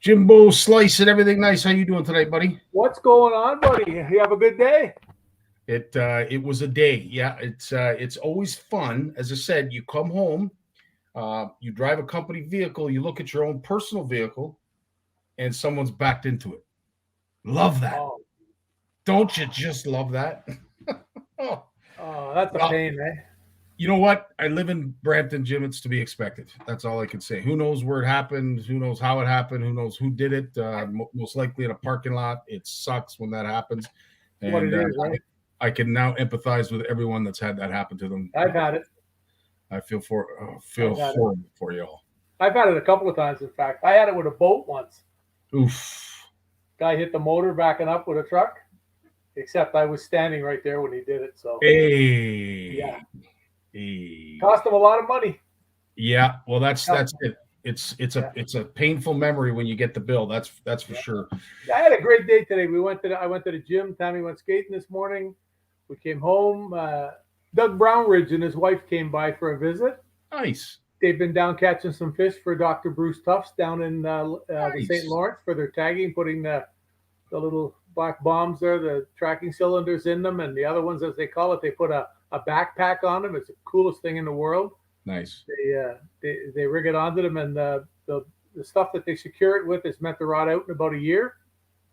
Jimbo Slice and everything nice. How you doing tonight, buddy? What's going on, buddy? You have a good day? It was a day. Yeah, it's always fun. As I said, you come home, you drive a company vehicle, you look at your own personal vehicle, and someone's backed into it. Love that. Oh, Don't you just love that? Oh, that's a well, pain, eh? you know what? I live in Brampton, Jim. It's to be expected. That's all I can say. Who knows where it happened? Who knows how it happened? Who knows who did it? Most likely in a parking lot. It sucks when that happens. What And it is, eh? I can now empathize with everyone that's had that happen to them. I've had it. I feel I've had horrible for y'all. I've had it a couple of times, in fact. I had it with a boat once. Oof. Guy hit the motor backing up with a truck, except I was standing right there when he did it. So, Hey. yeah. Hey. Cost him a lot of money. Yeah. Well, that's it. It's a painful memory when you get the bill. That's for sure. I had a great day today. I went to the gym. Tammy went skating this morning. We came home. Doug Brownridge and his wife came by for a visit. Nice. They've been down catching some fish for Dr. Bruce Tufts down in the St. Lawrence for their tagging, putting the little black bombs there, the tracking cylinders in them, and the other ones, as they call it, they put a backpack on them. It's the coolest thing in the world. Nice. They rig it onto them, and the stuff that they secure it with is meant to rot out in about a year,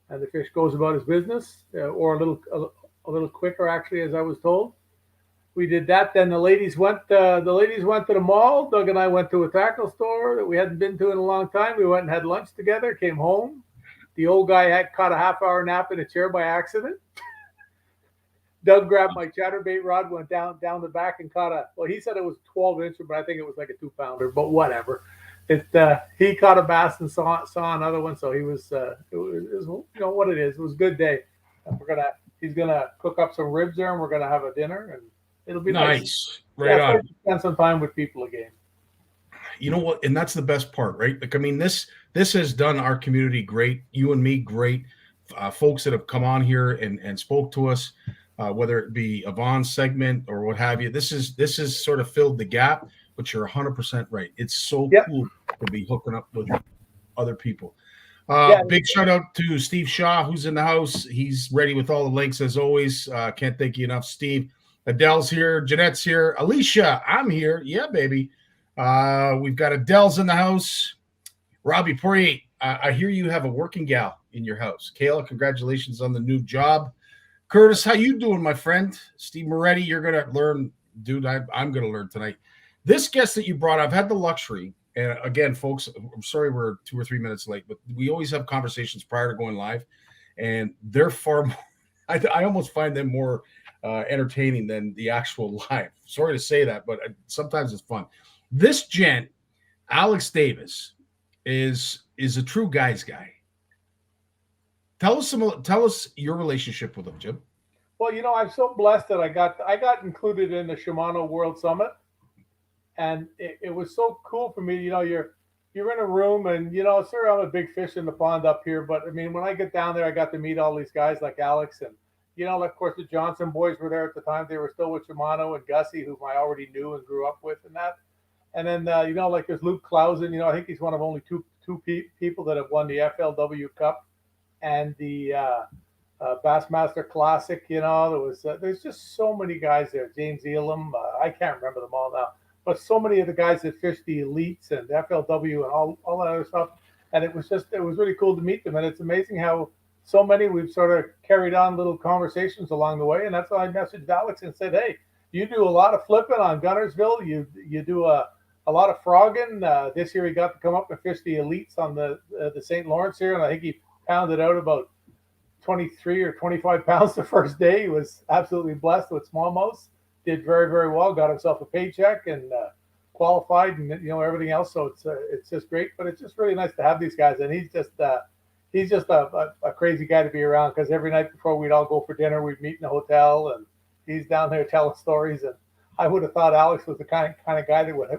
and the fish goes about his business, or a little quicker, actually, as I was told. We did that. Then the ladies went to the mall. Doug and I went to a tackle store that we hadn't been to in a long time. We went and had lunch together. Came home. The old guy had caught a half-hour nap in a chair by accident. Doug grabbed my chatterbait rod, went down the back, and caught he said it was 12-incher, but I think it was like a 2-pounder. But whatever. He caught a bass and saw another one. So he was it was what it is. It was a good day. He's gonna cook up some ribs there, and we're gonna have a dinner, and it'll be nice. Right on. Spend some time with people again. You know what? And that's the best part, right? Like, I mean, this has done our community great. You and me, great. Folks that have come on here and spoke to us, whether it be Yvonne's segment or what have you. This is sort of filled the gap, but you're 100% right. It's so cool to be hooking up with other people. Big shout out to Steve Shaw, who's in the house. He's ready with all the links as always. Can't thank you enough, Steve. Adele's here. Jeanette's here. Alicia, I'm here. Yeah, baby. We've got Adele's in the house. Robbie Poirier, I hear you have a working gal in your house. Kayla, congratulations on the new job. Curtis, how you doing, my friend? Steve Moretti, you're going to learn. Dude, I'm going to learn tonight. This guest that you brought, I've had the luxury. And again, folks, I'm sorry we're 2 or 3 minutes late, but we always have conversations prior to going live. And they're far more, I almost find them more entertaining than the actual live. Sorry to say that, but sometimes it's fun. This gent, Alex Davis, is a true guy's guy. Tell us your relationship with him, Jim. Well, I'm so blessed that I got included in the Shimano World Summit, and it was so cool for me. You're in a room, and sir, I'm a big fish in the pond up here, but I mean, when I get down there, I got to meet all these guys like Alex, and of course, the Johnson boys were there at the time. They were still with Shimano, and Gussie, whom I already knew and grew up with, and that. And then like there's Luke Clausen. I think he's one of only two people that have won the FLW Cup and the Bassmaster Classic. There's just so many guys there. James Elam, I can't remember them all now, but so many of the guys that fish the elites and the FLW and all that other stuff. And it was really cool to meet them. And it's amazing how so many we've sort of carried on little conversations along the way. And that's why I messaged Alex and said, hey, you do a lot of flipping on Gunnersville. You do a lot of frogging. This year he got to come up and fish the elites on the St. Lawrence here. And I think he pounded out about 23 or 25 pounds the first day. He was absolutely blessed with smallmouths. Did very, very well. Got himself a paycheck and qualified and everything else. So it's just great. But it's just really nice to have these guys. And he's just a crazy guy to be around, because every night before we'd all go for dinner, we'd meet in a hotel, and he's down there telling stories. And I would have thought Alex was the kind of guy that would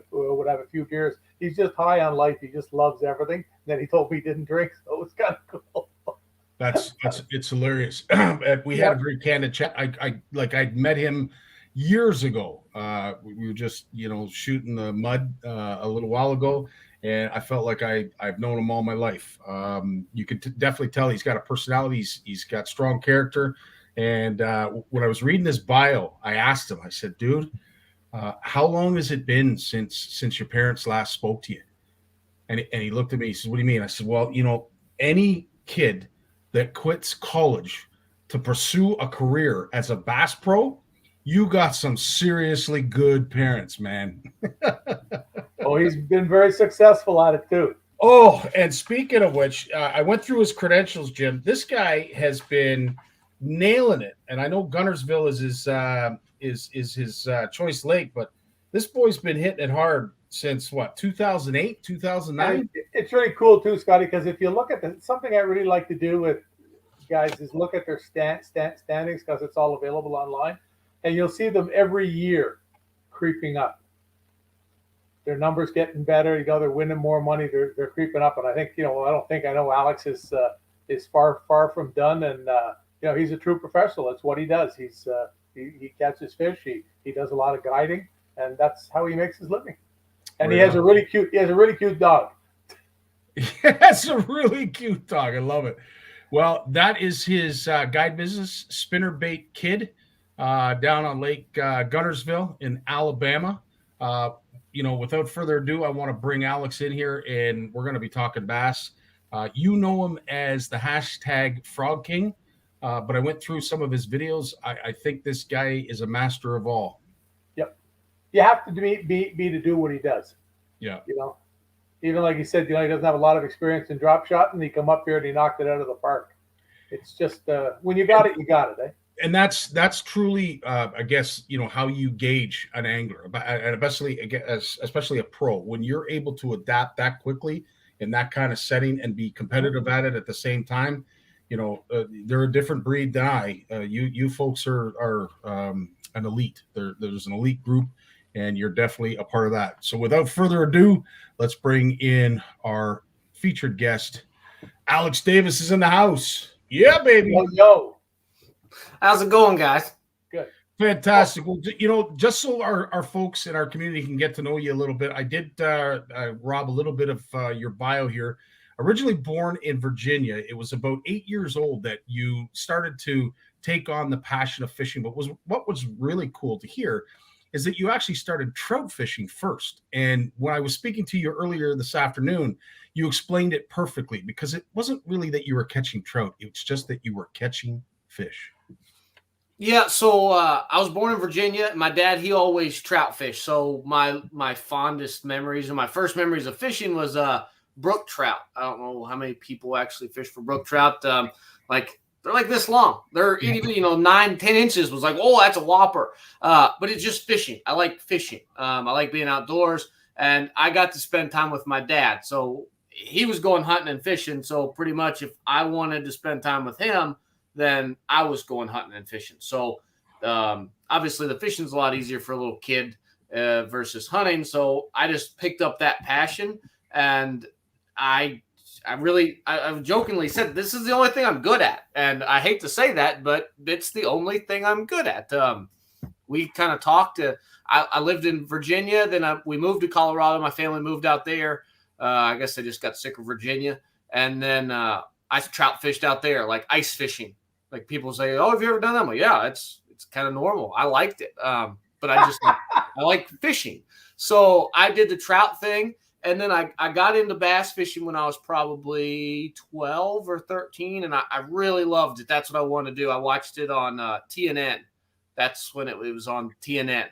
have a few beers. He's just high on life. He just loves everything. And then he told me he didn't drink, so it was kind of cool. It's hilarious. We had a very candid chat. I'd met him years ago. We were just shooting the mud a little while ago, and I felt like I've known him all my life. You could definitely tell he's got a personality. He's got strong character. And when I was reading his bio, I asked him. I said, "Dude, how long has it been since your parents last spoke to you?" And he looked at me. He says, "What do you mean?" I said, "Well, any kid that quits college to pursue a career as a bass pro, you got some seriously good parents, man." Oh, he's been very successful at it too. Oh, and speaking of which, I went through his credentials, Jim. This guy has been nailing it, and I know Gunnersville is his choice lake, but this boy's been hitting it hard since what, 2008, 2009. It's really cool too, Scotty, because if you look at something I really like to do with guys is look at their standings, because it's all available online, and you'll see them every year creeping up. Their numbers getting better. They're winning more money. They're creeping up, and I think I know Alex is far from done, and he's a true professional. That's what he does. He catches fish. He does a lot of guiding, and that's how he makes his living. And he has a really cute dog. That's a really cute dog. I love it. Well, that is his guide business, Spinnerbait Kid, down on Lake Gunnersville in Alabama. Without further ado, I want to bring Alex in here, and we're going to be talking bass. You know him as the hashtag Frog King, but I went through some of his videos. I think this guy is a master of all. Yep. You have to be to do what he does. Yeah. Even like he said, he doesn't have a lot of experience in drop shot, and he come up here and he knocked it out of the park. It's just when you got it, you got it, eh? And that's truly, I guess, how you gauge an angler, and especially a pro, when you're able to adapt that quickly in that kind of setting and be competitive at it at the same time. They're a different breed than I. You folks are an elite. There's an elite group, and you're definitely a part of that. So without further ado, let's bring in our featured guest. Alex Davis is in the house. Yeah, baby. Yo. How's it going, guys? Good. Fantastic. Well, just so our folks in our community can get to know you a little bit, I did rob a little bit of your bio here. Originally born in Virginia, it was about 8 years old that you started to take on the passion of fishing. But what was really cool to hear is that you actually started trout fishing first. And when I was speaking to you earlier this afternoon, you explained it perfectly, because it wasn't really that you were catching trout. It's just that you were catching fish. Yeah, so I was born in Virginia. My dad, he always trout fished. So my fondest memories and my first memories of fishing was brook trout. I don't know how many people actually fish for brook trout. They're like this long. They're even 9-10 inches was like, oh, that's a whopper. But it's just fishing. I like fishing. I like being outdoors, and I got to spend time with my dad. So he was going hunting and fishing. So pretty much if I wanted to spend time with him, then I was going hunting and fishing. So obviously the fishing's a lot easier for a little kid versus hunting. So I just picked up that passion, and I jokingly said, this is the only thing I'm good at. And I hate to say that, but it's the only thing I'm good at. We kind of talked. I lived in Virginia. Then we moved to Colorado. My family moved out there. I guess I just got sick of Virginia. And then I trout fished out there, like ice fishing. Like people say, oh, have you ever done that? I'm like, yeah, it's kind of normal. I liked it. But I like fishing. So I did the trout thing. And then I got into bass fishing when I was probably 12 or 13, and I really loved it. That's what I wanted to do. I watched it on TNN. That's when it was on TNN.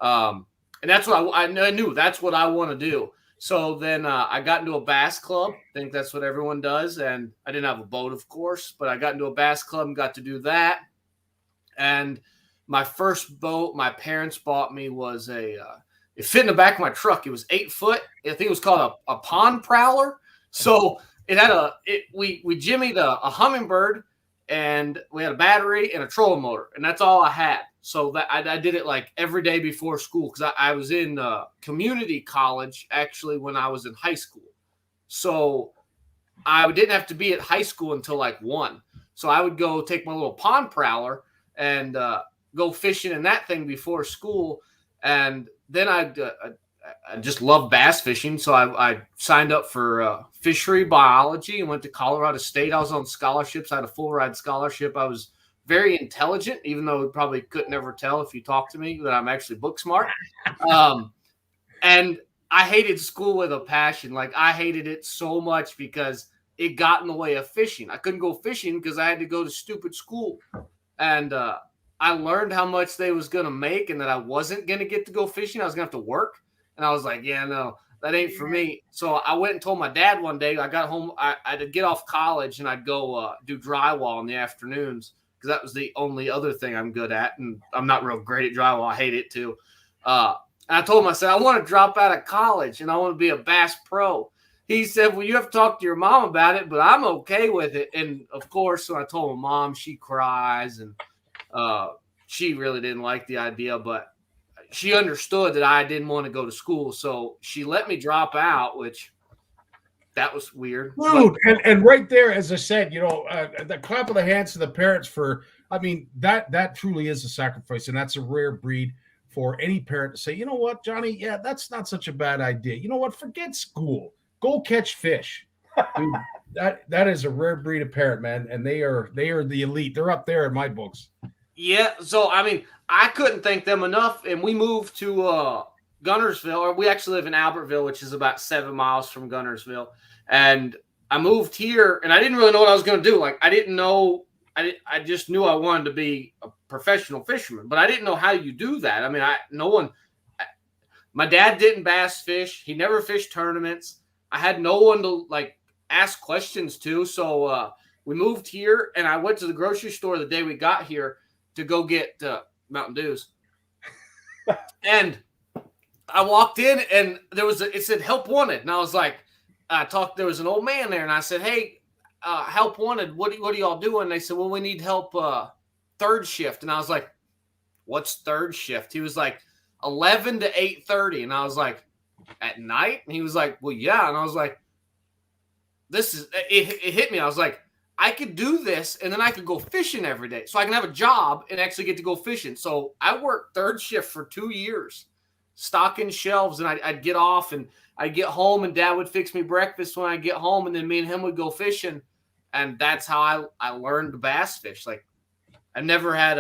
And that's what I knew. That's what I want to do. So then I got into a bass club. I think that's what everyone does. And I didn't have a boat, of course, but I got into a bass club and got to do that. And my first boat my parents bought me was it fit in the back of my truck. It was 8 foot. I think it was called a pond prowler. So it had we jimmied a hummingbird, and we had a battery and a trolling motor, and that's all I had. So that I did it like every day before school, because I was in community college actually when I was in high school. So I didn't have to be at high school until like 1. So I would go take my little pond prowler and go fishing in that thing before school. And then I'd I just love bass fishing. So I signed up for fishery biology and went to Colorado State. I was on scholarships. I had a full ride scholarship. I was very intelligent, even though you probably couldn't ever tell if you talked to me that I'm actually book smart. And I hated school with a passion. Like, I hated it so much because it got in the way of fishing. I couldn't go fishing because I had to go to stupid school. And I learned how much they was going to make and that I wasn't going to get to go fishing. I was going to have to work. And I was like, yeah, no, that ain't for me. So I went and told my dad one day. I got home. I had to get off college and I'd go do drywall in the afternoons because that was the only other thing I'm good at. And I'm not real great at drywall. I hate it too. And I told him, I said, I want to drop out of college and I want to be a bass pro. He said, well, you have to talk to your mom about it, but I'm okay with it. And of course, when I told my mom, she cries and she really didn't like the idea, but she understood that I didn't want to go to school. So she let me drop out, which that was weird. Dude, and right there, as I said, the clap of the hands to the parents for, I mean, that truly is a sacrifice. And that's a rare breed for any parent to say, you know what, Johnny, yeah, that's not such a bad idea. You know what, forget school. Go catch fish. Dude, that is a rare breed of parent, man. And they are the elite. They're up there in my books. Yeah, so I mean, I couldn't thank them enough, and we moved to Gunnersville, or we actually live in Albertville, which is about 7 miles from Gunnersville. And I moved here, and I didn't really know what I was going to do. Like, I didn't know. I just knew I wanted to be a professional fisherman, but I didn't know how you do that. I mean, my dad didn't bass fish. He never fished tournaments. I had no one to like ask questions to, so we moved here, and I went to the grocery store the day we got here to go get Mountain Dews. And I walked in and it said help wanted. And I was like, there was an old man there and I said, hey, help wanted. What are y'all doing? And they said, well, we need help third shift. And I was like, what's third shift? He was like 11 to 8:30. And I was like, at night? And he was like, well, yeah. And I was like, it hit me. I was like, I could do this and then I could go fishing every day. So I can have a job and actually get to go fishing. So I worked third shift for 2 years, stocking shelves, and I'd get off and I'd get home and Dad would fix me breakfast when I get home, and then me and him would go fishing. And that's how I learned to bass fish. Like, I never had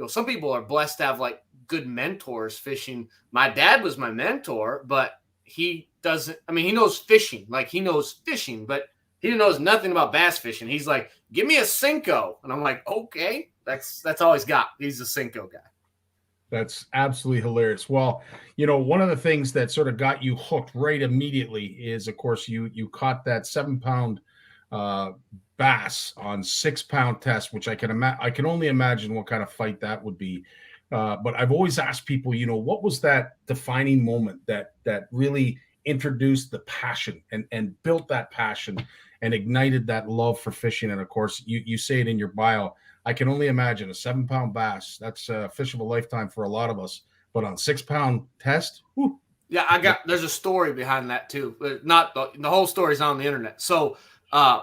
some people are blessed to have like good mentors fishing. My dad was my mentor, but he knows fishing. Like, he knows fishing, but he knows nothing about bass fishing. He's like, give me a Cinco. And I'm like, okay, that's all he's got. He's a Cinco guy. That's absolutely hilarious. Well, one of the things that sort of got you hooked right immediately is, of course, you caught that 7-pound bass on 6-pound test, which I can only imagine what kind of fight that would be. But I've always asked people, what was that defining moment that really introduced the passion and built that passion and ignited that love for fishing? And of course, you say it in your bio. I can only imagine a 7-pound bass. That's a fish of a lifetime for a lot of us. But on 6-pound test, whew. Yeah, there's a story behind that too. Not the whole story's on the internet. So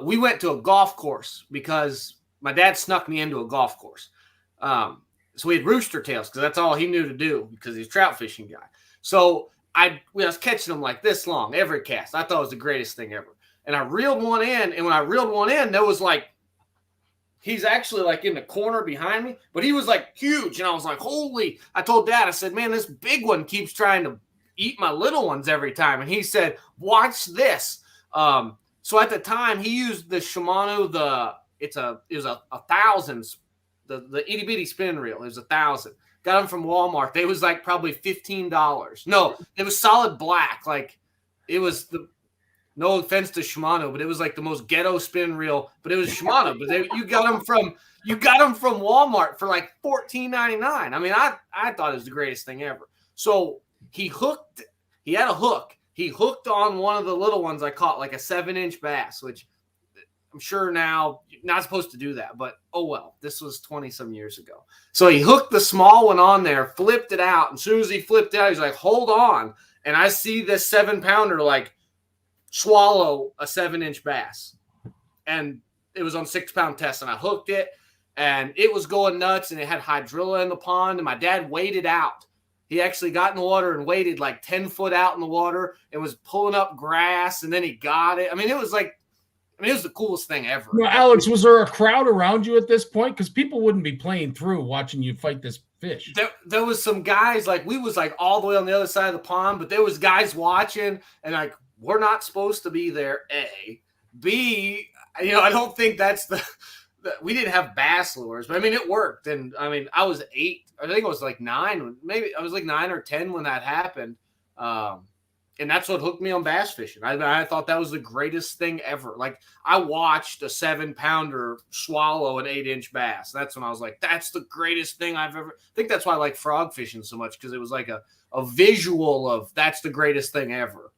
we went to a golf course because my dad snuck me into a golf course. So we had rooster tails because that's all he knew to do because he's a trout fishing guy. So I was catching them like this long every cast. I thought it was the greatest thing ever. And I reeled one in, and when I reeled one in, there was like, he's actually like in the corner behind me, but he was like huge. And I was like, holy, I told Dad, I said, man, this big one keeps trying to eat my little ones every time. And he said, watch this. So at the time he used the Shimano, it was a 1,000, the itty bitty spin reel. It was 1,000. Got them from Walmart. They was like probably $15. No, it was solid black. Like, it was no offense to Shimano, but it was like the most ghetto spin reel. But it was Shimano. But you got them from Walmart for like $14.99. I mean, I thought it was the greatest thing ever. So he had a hook. He hooked on one of the little ones I caught, like a 7-inch bass, which I'm sure now you're not supposed to do that, but oh well, this was 20-some years ago. So he hooked the small one on there, flipped it out. And as soon as he flipped it out, he's like, hold on. And I see this 7-pounder like swallow a 7-inch bass. And it was on 6-pound test, and I hooked it, and it was going nuts, and it had hydrilla in the pond, and my dad weighed it out. He actually got in the water and waded like 10 foot out in the water and was pulling up grass, and then he got it. I mean, it was the coolest thing ever. Well, Alex, was there a crowd around you at this point? Because people wouldn't be playing through watching you fight this fish. There was some guys, like, we was like all the way on the other side of the pond, but there was guys watching, and like, we're not supposed to be there, A. B, I don't think that's we didn't have bass lures, but I mean, it worked. And I mean, I was 8, I think I was like 9, maybe I was like 9 or 10 when that happened. And that's what hooked me on bass fishing. I thought that was the greatest thing ever. Like, I watched a 7-pounder swallow an 8-inch bass. That's when I was like, that's the greatest thing I've ever. I think that's why I like frog fishing so much, because it was like a visual of that's the greatest thing ever.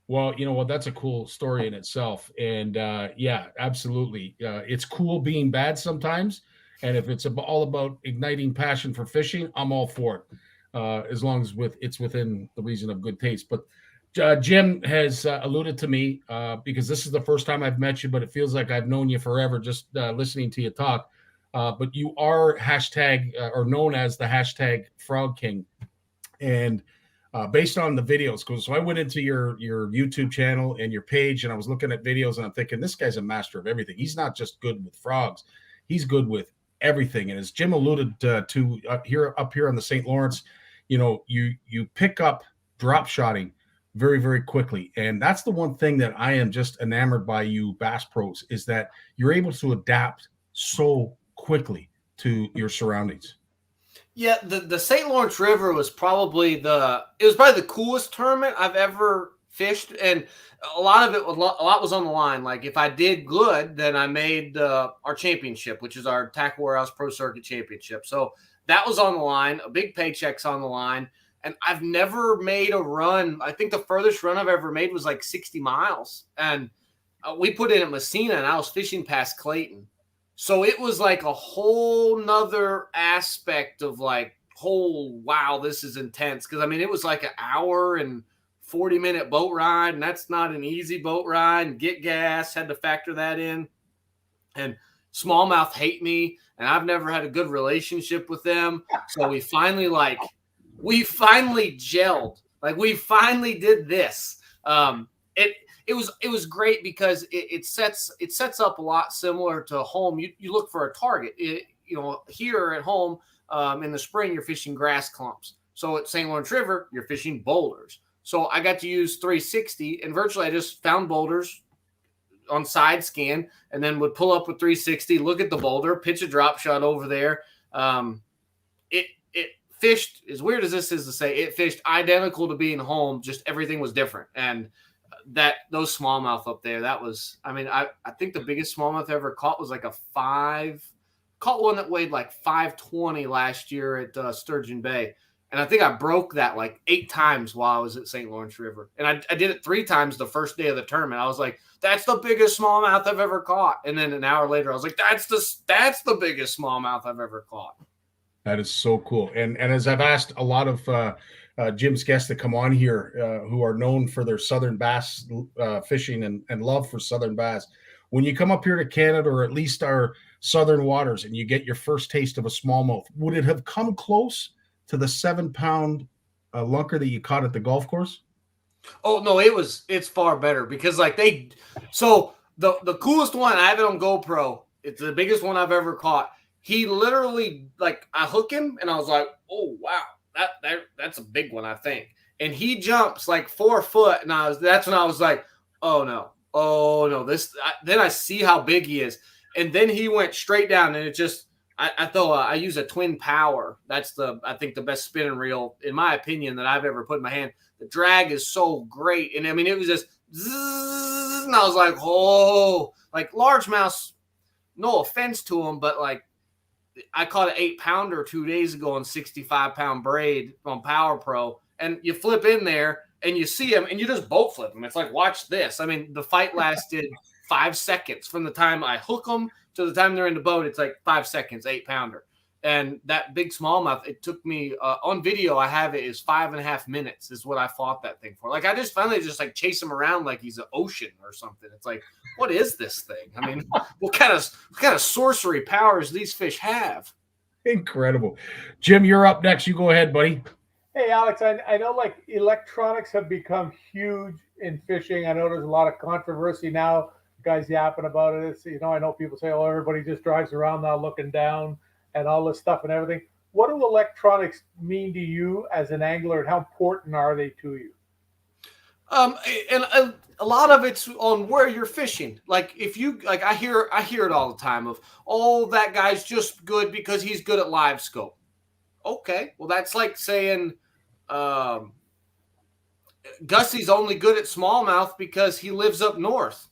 Well, you know what? That's a cool story in itself. And yeah, absolutely. It's cool being bad sometimes. And if it's all about igniting passion for fishing, I'm all for it, as long as it's within the reason of good taste. But Jim has alluded to me, because this is the first time I've met you, but it feels like I've known you forever just listening to you talk. But you are or known as the hashtag Frog King. And based on the videos, so I went into your YouTube channel and your page, and I was looking at videos, and I'm thinking, this guy's a master of everything. He's not just good with frogs, he's good with everything. And as Jim alluded to up here on the St. Lawrence, you pick up drop shotting very, very quickly. And that's the one thing that I am just enamored by you Bass Pros, is that you're able to adapt so quickly to your surroundings. Yeah, the St. Lawrence River was probably the coolest tournament I've ever fished, and a lot was on the line. Like, if I did good, then I made our championship, which is our Tackle Warehouse Pro Circuit Championship. So that was on the line. A big paycheck's on the line, and I've never made a run. I think the furthest run I've ever made was like 60 miles, and we put in at Messina, and I was fishing past Clayton. So it was like a whole nother aspect of like, oh, wow, this is intense. Because, I mean, it was like an hour and 40-minute boat ride, and that's not an easy boat ride. And get gas, had to factor that in. And smallmouth hate me, and I've never had a good relationship with them. So we finally gelled. Like, we finally did this. It was great because it sets up a lot similar to home. You look for a target. Here at home, in the spring, you're fishing grass clumps. So at St. Lawrence River, you're fishing boulders. So I got to use 360, and virtually I just found boulders on side scan, and then would pull up with 360, look at the boulder, pitch a drop shot over there. It fished, as weird as this is to say, it fished identical to being home. Just everything was different. And those smallmouth up there, that was, I mean, I think the biggest smallmouth I ever caught was like caught one that weighed like 520 last year at Sturgeon Bay. And I think I broke that like 8 times while I was at St. Lawrence River. And I did it 3 times the first day of the tournament. I was like, that's the biggest smallmouth I've ever caught. And then an hour later, I was like, that's the biggest smallmouth I've ever caught. That is so cool. And as I've asked a lot of Jim's guests to come on here, who are known for their southern bass fishing and love for southern bass, when you come up here to Canada, or at least our southern waters, and you get your first taste of a smallmouth, would it have come close to the 7-pound lunker that you caught at the golf course? Oh no, it's far better, because like the coolest one, I have it on GoPro. It's the biggest one I've ever caught. He literally, like, I hook him and I was like, oh wow, that's a big one, I think. And he jumps like 4 foot, and that's when I was like, oh no, then I see how big he is. And then he went straight down, and it just, I use a Twin Power. That's I think the best spinning reel, in my opinion, that I've ever put in my hand. The drag is so great. And I mean, it was just, zzz, and I was like, oh, like largemouths, no offense to them, but like, I caught an 8-pounder 2 days ago on 65-pound braid on Power Pro, and you flip in there and you see him and you just boat flip him. It's like, watch this. I mean, the fight lasted 5 seconds from the time I hook them to the time they're in the boat. It's like 5 seconds, 8-pounder. And that big smallmouth, it took me on video. I have it is 5.5 minutes is what I fought that thing for. Like, I just finally just like chase him around like he's an ocean or something. It's like, what is this thing? I mean, what kind of sorcery powers these fish have? Incredible. Jim, you're up next. You go ahead, buddy. Hey, Alex, I know like electronics have become huge in fishing. I know there's a lot of controversy now, guys yapping about it. I know people say, oh, everybody just drives around now looking down and all this stuff and everything. What do electronics mean to you as an angler, and how important are they to you? Um, and a lot of it's on where you're fishing. Like if you like, I hear it all the time of, oh, that guy's just good because he's good at live scope. Okay, well that's like saying um, Gussie's only good at smallmouth because he lives up north.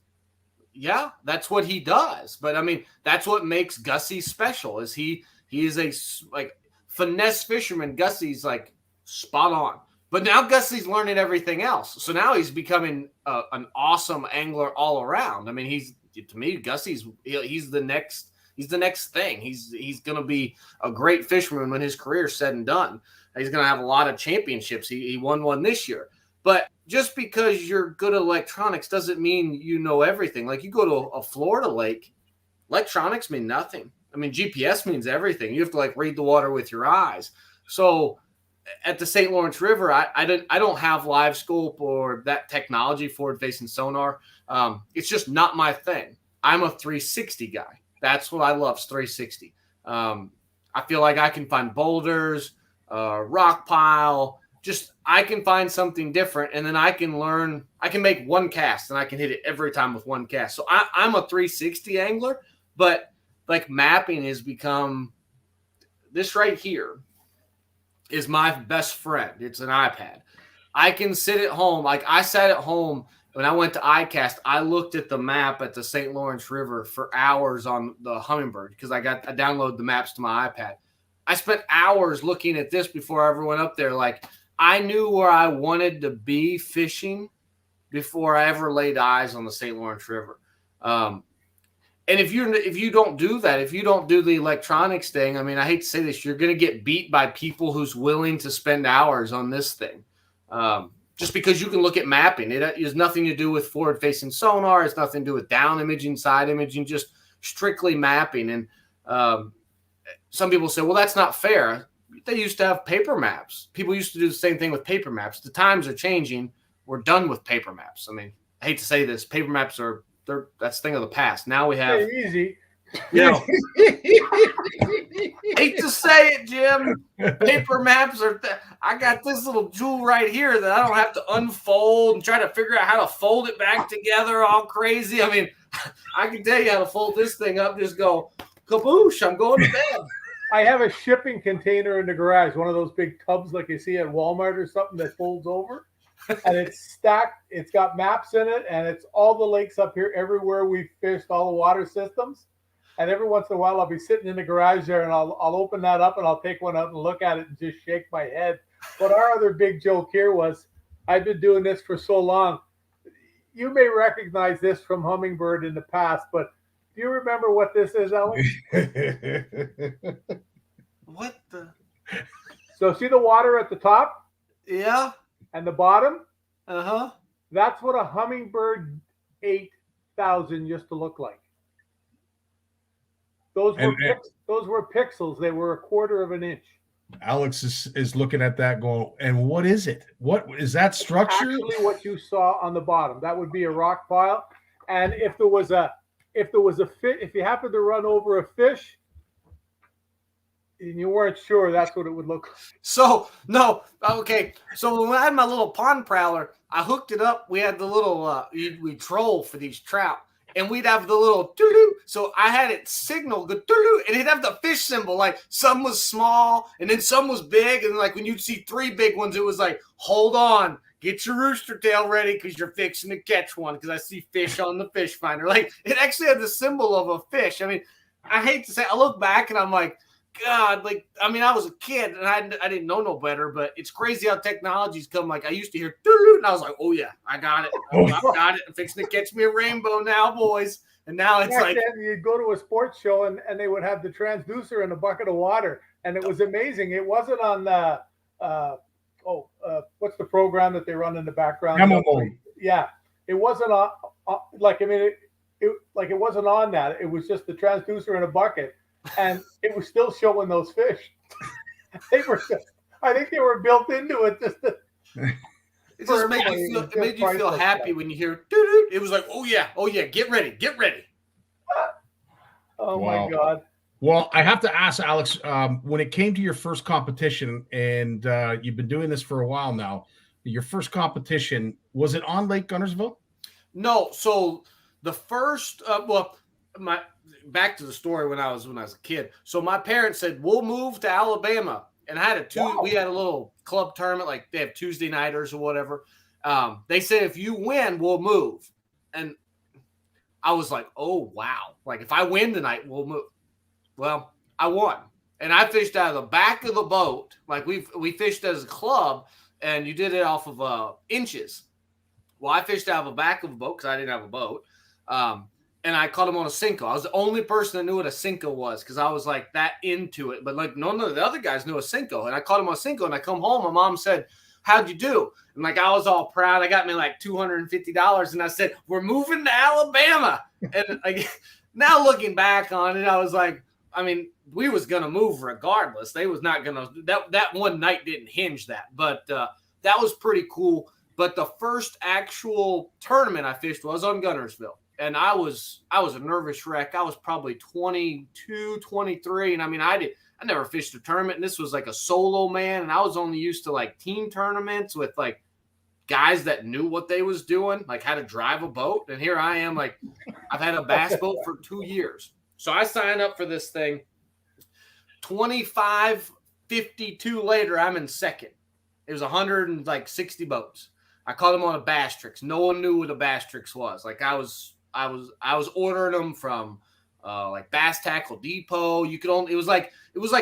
Yeah, that's what he does. But I mean, that's what makes Gussie special. Is he is a like finesse fisherman. Gussie's like spot on. But now Gussie's learning everything else. So now he's becoming an awesome angler all around. I mean, he's to me Gussie's he's the next thing. He's going to be a great fisherman when his career's said and done. He's going to have a lot of championships. He won one this year. But just because you're good at electronics doesn't mean you know everything. Like you go to a Florida lake, electronics mean nothing. I mean, GPS means everything. You have to like read the water with your eyes. So at the St. Lawrence River, I don't have live scope or that technology forward facing sonar. It's just not my thing. I'm a 360 guy. That's what I love, is 360. I feel like I can find boulders, rock pile. Just I can find something different, and then I can learn. I can make one cast, and I can hit it every time with one cast. So I'm a 360 angler, but like mapping has become this right here is my best friend. It's an iPad. I can sit at home. Like I sat at home when I went to iCast. I looked at the map at the St. Lawrence River for hours on the Humminbird because I downloaded the maps to my iPad. I spent hours looking at this before I ever went up there. Like I knew where I wanted to be fishing before I ever laid eyes on the St. Lawrence River. And if you don't do that, if you don't do the electronics thing, I mean, I hate to say this, you're going to get beat by people who's willing to spend hours on this thing. Just because you can look at mapping, it has nothing to do with forward-facing sonar. It's nothing to do with down imaging, side imaging, just strictly mapping. And some people say, well, that's not fair. They used to have paper maps. People used to do the same thing with paper maps. The times are changing. We're done with paper maps. I mean, I hate to say this. Paper maps that's a thing of the past. Now we have easy. Hate to say it, Jim. Paper maps I got this little jewel right here that I don't have to unfold and try to figure out how to fold it back together all crazy. I mean, I can tell you how to fold this thing up. Just go, kaboosh, I'm going to bed. I have a shipping container in the garage, one of those big tubs like you see at Walmart or something that folds over. And it's stacked. It's got maps in it, and it's all the lakes up here, everywhere we fished, all the water systems. And every once in a while, I'll be sitting in the garage there, and I'll open that up, and I'll take one out and look at it and just shake my head. But our other big joke here was, I've been doing this for so long. You may recognize this from Humminbird in the past, but do you remember what this is, Alex? What the? So see the water at the top? Yeah. And the bottom? Uh-huh. That's what a Humminbird 8000 used to look like. Those were pixels. They were a quarter of an inch. Alex is looking at that going, and what is it? What is that structure? Actually, what you saw on the bottom, that would be a rock pile. And if you happened to run over a fish and you weren't sure, that's what it would look like. So no, okay. So when I had my little pond prowler, I hooked it up. We had the little we troll for these trout, and we'd have the little doo-doo. So I had it signal the doo-doo, and it'd have the fish symbol. Like some was small, and then some was big, and like when you'd see 3 big ones, it was like, hold on, get your rooster tail ready because you're fixing to catch one. Because I see fish on the fish finder. Like it actually had the symbol of a fish. I mean, I hate to say, I look back and I'm like, God, like, I mean, I was a kid and I didn't know no better, but it's crazy how technology's come. Like, I used to hear doo-doo, and I was like, oh, yeah, I got it. I got it. I'm fixing to catch me a rainbow now, boys. And now it's like. You'd go to a sports show and they would have the transducer in a bucket of water. And it was amazing. It wasn't on the, what's the program that they run in the background? Yeah. It wasn't on, it wasn't on that. It was just the transducer in a bucket. And it was still showing those fish. They were just I think they were built into it just to, It just made you feel. It made you feel happy when you hear. Doo-doo. It was like, oh yeah, get ready. Oh Wow. my God. Well, I have to ask, Alex, when it came to your first competition, and you've been doing this for a while now, your first competition, was it on Lake Guntersville? No, so the first, my back to the story when I was a kid. So my parents said we'll move to Alabama, and I had we had a little club tournament, like they have Tuesday nighters or whatever. They said if you win, we'll move, and I was like, oh wow, like if I win tonight, we'll move. Well, I won, and I fished out of the back of the boat. Like we fished as a club, and you did it off of inches. Well, I fished out of the back of a boat because I didn't have a boat, and I caught him on a Cinco. I was the only person that knew what a Cinco was because I was like that into it. But like none of the other guys knew a Cinco, and I caught him on a Cinco. And I come home, my mom said, "How'd you do?" And like I was all proud. I got me like $250, and I said, "We're moving to Alabama." And like now looking back on it, I was like, I mean, we was gonna move regardless. They was not gonna that one night didn't hinge that, but that was pretty cool. But the first actual tournament I fished was on Guntersville, and I was a nervous wreck. I was probably 22, 23, and I mean I never fished a tournament, and this was like a solo man, and I was only used to like team tournaments with like guys that knew what they was doing, like how to drive a boat. And here I am, like I've had a bass boat for 2 years. So I signed up for this thing. 25:52 later, I'm in second. It was 160 boats. I caught them on a Bass Tricks. No one knew what a Bass Tricks was. Like I was ordering them from like Bass Tackle Depot. You could only it was like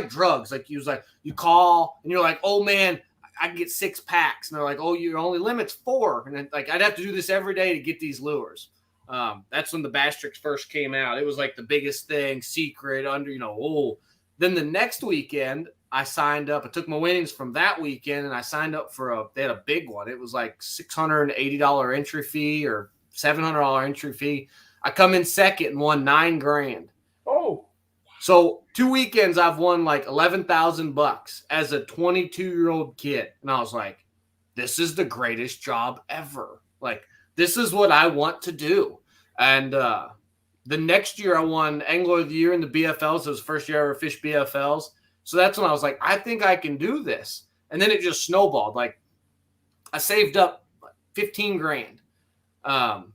drugs. Like you call and you're like, oh man, I can get 6 packs. And they're like, oh, your only limit's 4. And then, like I'd have to do this every day to get these lures. That's when the Bass Tricks first came out. It was like the biggest thing, secret under, Then the next weekend I signed up. I took my winnings from that weekend and I signed up for they had a big one. It was like $680 entry fee or $700 entry fee. I come in second and won $9,000. Oh, so 2 weekends I've won like $11,000 as a 22-year-old kid. And I was like, this is the greatest job ever. Like, this is what I want to do. And the next year I won Angler of the Year in the BFLs. It was the first year I ever fished BFLs. So that's when I was like, I think I can do this. And then it just snowballed. Like I saved up $15,000. And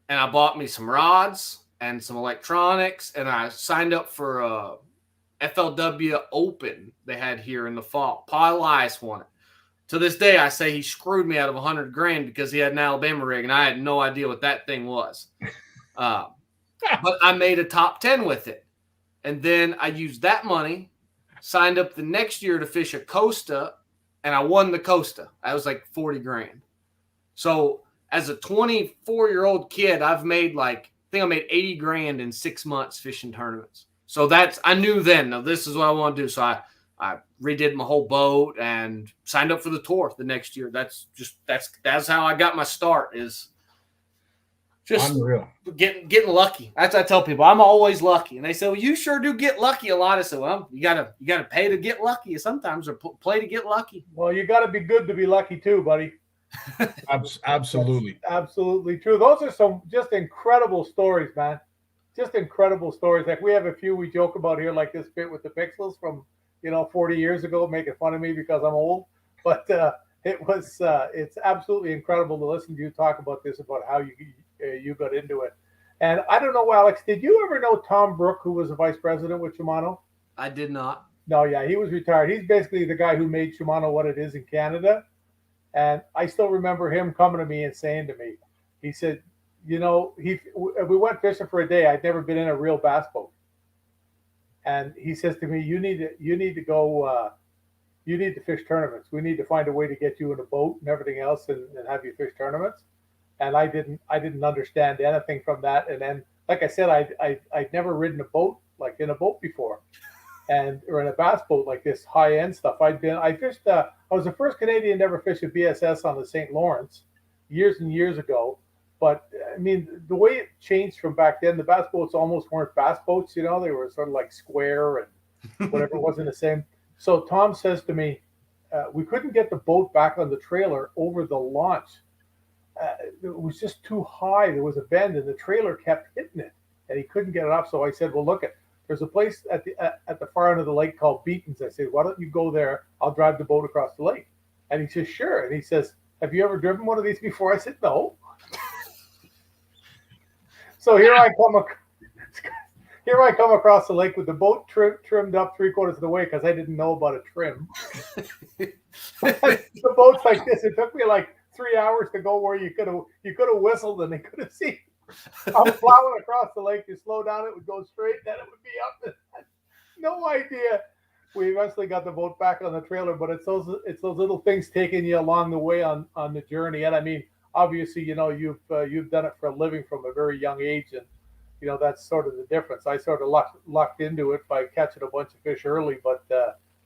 I bought me some rods and some electronics. And I signed up for a FLW Open they had here in the fall. Paul Elias won it. To this day, I say he screwed me out of $100,000 because he had an Alabama rig, and I had no idea what that thing was. But I made a top 10 with it. And then I used that money, signed up the next year to fish a Costa, and I won the Costa. I was like $40,000. So as a 24-year-old kid, I've made I think I made $80,000 in 6 months fishing tournaments. So I knew then, now this is what I want to do. So I redid my whole boat and signed up for the tour the next year. That's how I got my start, is just Unreal. Getting lucky. That's what I tell people. I'm always lucky. And they say, well, you sure do get lucky a lot. I said, well, you gotta pay to get lucky sometimes, or play to get lucky. Well, you got to be good to be lucky too, buddy. Absolutely. That's absolutely true. Those are some just incredible stories, man. Just incredible stories. Like we have a few we joke about here, like this bit with the pixels from 40 years ago, making fun of me because I'm old. But it's absolutely incredible to listen to you talk about this, about how you got into it. And I don't know, Alex, did you ever know Tom Brook, who was the vice president with Shimano? I did not. No, yeah, he was retired. He's basically the guy who made Shimano what it is in Canada. And I still remember him coming to me and saying to me, he said, we went fishing for a day. I'd never been in a real bass boat. And he says to me, you need to go, you need to fish tournaments. We need to find a way to get you in a boat and everything else and have you fish tournaments. And I didn't understand anything from that. And then, like I said, I'd never ridden a boat, like in a boat before, or in a bass boat like this high end stuff. I fished, I was the first Canadian to ever fish a BSS on the St. Lawrence years and years ago. But I mean, the way it changed from back then, the bass boats almost weren't bass boats, they were sort of like square and whatever, wasn't the same. So Tom says to me, we couldn't get the boat back on the trailer over the launch. It was just too high. There was a bend, and the trailer kept hitting it, and he couldn't get it up. So I said, "Well, look, there's a place at the far end of the lake called Beaton's." I said, "Why don't you go there? I'll drive the boat across the lake." And he says, "Sure." And he says, "Have you ever driven one of these before?" I said, "No." So here I come. Here I come across the lake with the boat trimmed up 3/4 of the way because I didn't know about a trim. The boat's like this. It took me like 3 hours to go where you could have whistled and they could have seen. I'm plowing across the lake. You slow down, it would go straight, then it would be up. No idea. We eventually got the boat back on the trailer, but it's those little things taking you along the way on the journey. And I mean, obviously, you know, you've done it for a living from a very young age, and you know, that's sort of the difference. I sort of lucked into it by catching a bunch of fish early, but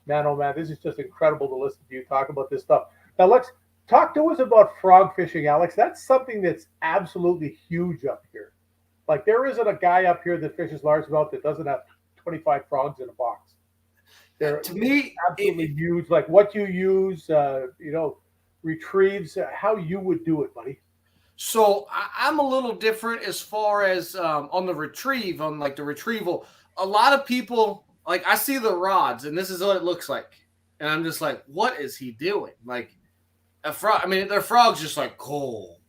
man, oh man, this is just incredible to listen to you talk about this stuff. Now let's talk to us about frog fishing, Alex. That's something that's absolutely huge up here. Like there isn't a guy up here that fishes largemouth that doesn't have 25 frogs in a box. They're To me, absolutely huge. Like what you use, you know, retrieves, how you would do it, buddy. So I'm a little different as far as on the retrieve, on like the retrieval. A lot of people, like I see the rods and this is what it looks like. And I'm just like, what is he doing? Like a frog, I mean, their frog's just like, cool.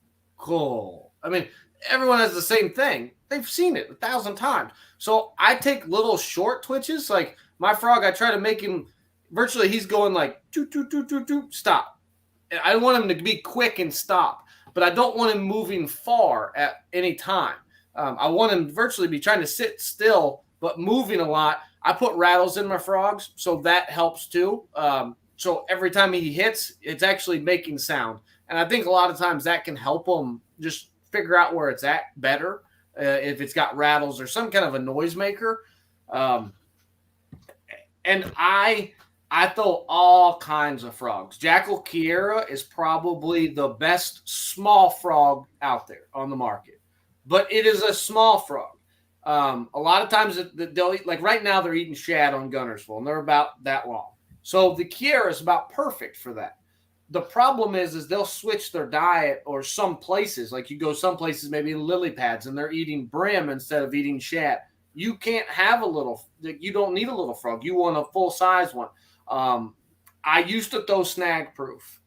I mean, everyone has the same thing. They've seen it 1,000 times. So I take little short twitches. Like my frog, I try to make him virtually, he's going like, stop. And I want him to be quick and stop. But I don't want him moving far at any time. I want him virtually be trying to sit still, but moving a lot. I put rattles in my frogs, so that helps too. So every time he hits, it's actually making sound. And I think a lot of times that can help him just figure out where it's at better if it's got rattles or some kind of a noisemaker. And I throw all kinds of frogs. Jackal Kiera is probably the best small frog out there on the market, but it is a small frog. A lot of times they'll eat, like right now they're eating shad on Gunnersville, and they're about that long. So the Kiera is about perfect for that. The problem is they'll switch their diet, or some places, like you go some places maybe in lily pads, and they're eating brim instead of eating shad. You can't have you don't need a little frog. You want a full size one. I used to throw snag proof.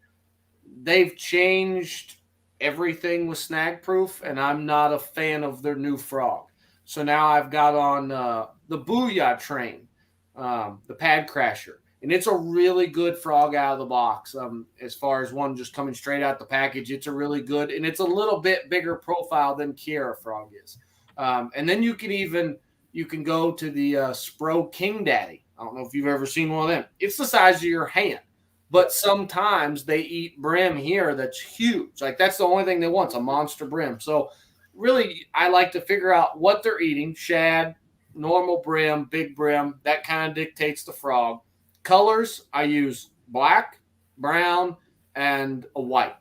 They've changed everything with snag proof, and I'm not a fan of their new frog. So now I've got on the Booyah train, the Pad Crasher, and it's a really good frog out of the box. As far as one just coming straight out the package, it's a really good, and it's a little bit bigger profile than Kiera frog is. And then you can go to the Spro King Daddy. I don't know if you've ever seen one of them. It's the size of your hand, but sometimes they eat brim here that's huge. Like that's the only thing they want, a monster brim. So really, I like to figure out what they're eating. Shad, normal brim, big brim. That kind of dictates the frog. Colors, I use black, brown, and a white.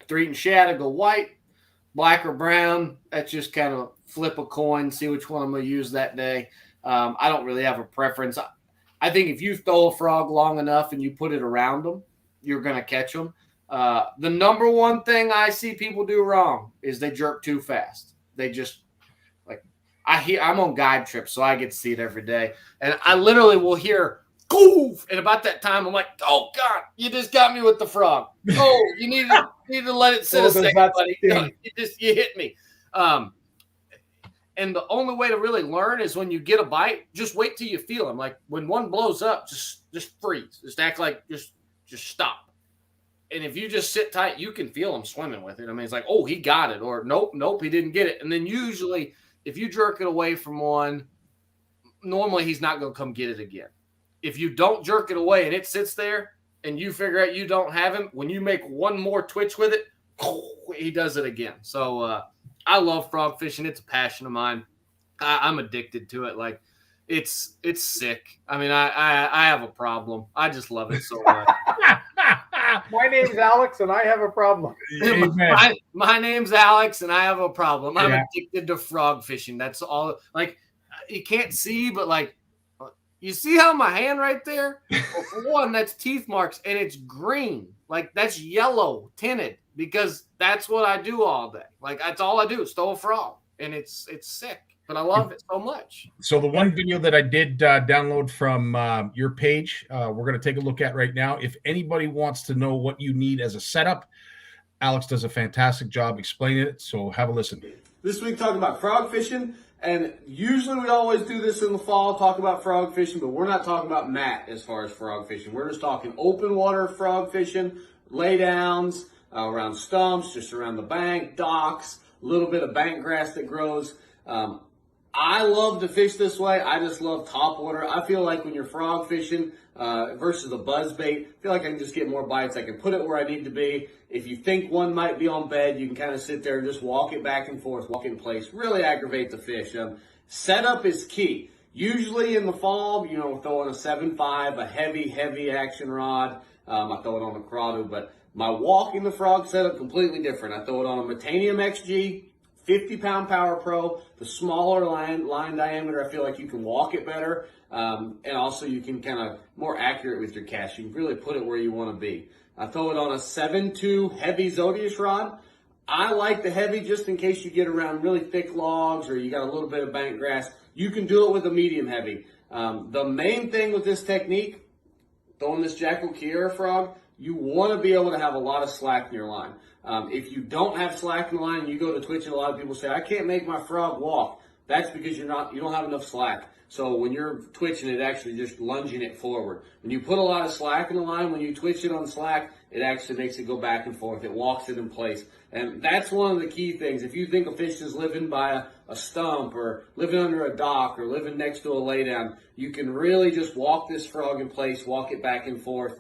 If they're eating shad, I go white. Black or brown, that's just kind of flip a coin, see which one I'm going to use that day. I don't really have a preference. I think if you throw a frog long enough and you put it around them, you're going to catch them. The number one thing I see people do wrong is they jerk too fast. They just like I'm on guide trips, so I get to see it every day, and I literally will hear goof, and about that time I'm like, oh God, you just got me with the frog. Oh, you need to let it sit a second, buddy. You hit me. And the only way to really learn is when you get a bite, just wait till you feel them. Like when one blows up, just freeze. Just act like just stop. And if you just sit tight, you can feel them swimming with it. I mean, it's like, oh, he got it, or nope, he didn't get it. And then usually, if you jerk it away from one, normally he's not going to come get it again. If you don't jerk it away and it sits there, and you figure out you don't have him, when you make one more twitch with it, he does it again. So I love frog fishing. It's a passion of mine. I'm addicted to it. Like it's sick. I mean, I have a problem. I just love it so much. My name's Alex, and I have a problem. My name's Alex, and I have a problem. I'm addicted to frog fishing. That's all. Like you can't see, but like You see how my hand right there? Well, for one, that's teeth marks, and it's green. Like, that's yellow tinted because that's what I do all day. Like, that's all I do is throw a frog, and it's sick, but I love it so much. So the one video that I did download from your page, we're going to take a look at right now. If anybody wants to know what you need as a setup, Alex does a fantastic job explaining it, so have a listen. This week talking about frog fishing, and usually we always do this in the fall, talk about frog fishing, but we're not talking about mat as far as frog fishing. We're just talking open water frog fishing, lay downs, around stumps, just around the bank, docks, a little bit of bank grass that grows. I love to fish this way. I just love top water. I feel like when you're frog fishing versus a buzz bait, I feel like I can just get more bites. I can put it where I need to be. If you think one might be on bed, you can kind of sit there and just walk it back and forth, walk in place, really aggravate the fish. Setup is key. Usually in the fall, throwing a 7.5, a heavy action rod. I throw it on a Corrado, but my walking the frog setup completely different. I throw it on a Metanium XG. 50-pound Power Pro, the smaller line diameter, I feel like you can walk it better, and also you can kind of more accurate with your cast. You can really put it where you want to be. I throw it on a 7.2 heavy Zodius rod. I like the heavy just in case you get around really thick logs or you got a little bit of bank grass. You can do it with a medium heavy. The main thing with this technique, throwing this Jackal Kiera frog, you want to be able to have a lot of slack in your line. If you don't have slack in the line, you go to twitch it. A lot of people say, I can't make my frog walk. That's because you don't have enough slack. So when you're twitching it, actually just lunging it forward. When you put a lot of slack in the line, when you twitch it on slack, it actually makes it go back and forth. It walks it in place. And that's one of the key things. If you think a fish is living by a stump or living under a dock or living next to a laydown, you can really just walk this frog in place, walk it back and forth.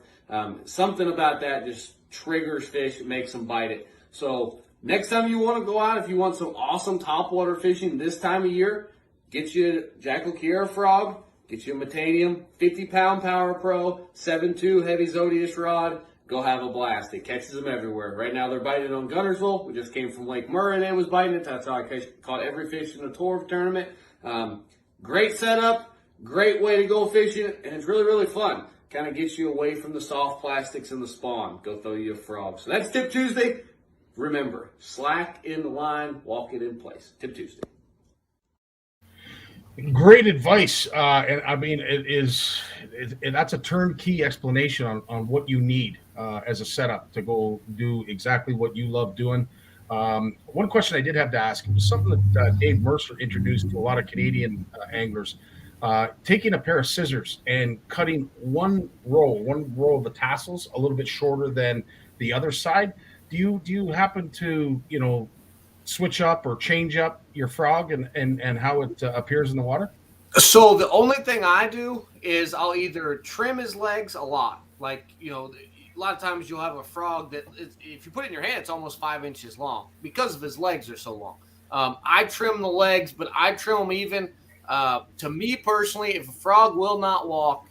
Something about that just triggers fish and makes them bite it. So next time you want to go out, if you want some awesome topwater fishing this time of year, get you a Jackal Kiera frog, get you a Metanium 50-pound Power Pro, 7.2 heavy Zodius rod. Go have a blast. It catches them everywhere. Right now they're biting on Gunnersville. We just came from Lake Murray and it was biting it. That's how I caught every fish in the tour tournament. Great setup, great way to go fishing, and it's really, really fun. Kind of gets you away from the soft plastics and the spawn. Go throw you a frog. So that's Tip Tuesday. Remember, slack in the line, walk it in place. Tip Tuesday. Great advice. And I mean, that's a turnkey explanation on what you need as a setup to go do exactly what you love doing. One question I did have to ask was something that Dave Mercer introduced to a lot of Canadian anglers. Taking a pair of scissors and cutting one row of the tassels a little bit shorter than the other side. Do you happen to, switch up or change up your frog and how it appears in the water? So the only thing I do is I'll either trim his legs a lot. Like, a lot of times you'll have a frog that if you put it in your hand, it's almost 5 inches long because of his legs are so long. I trim the legs, but I trim them even. To me personally, if a frog will not walk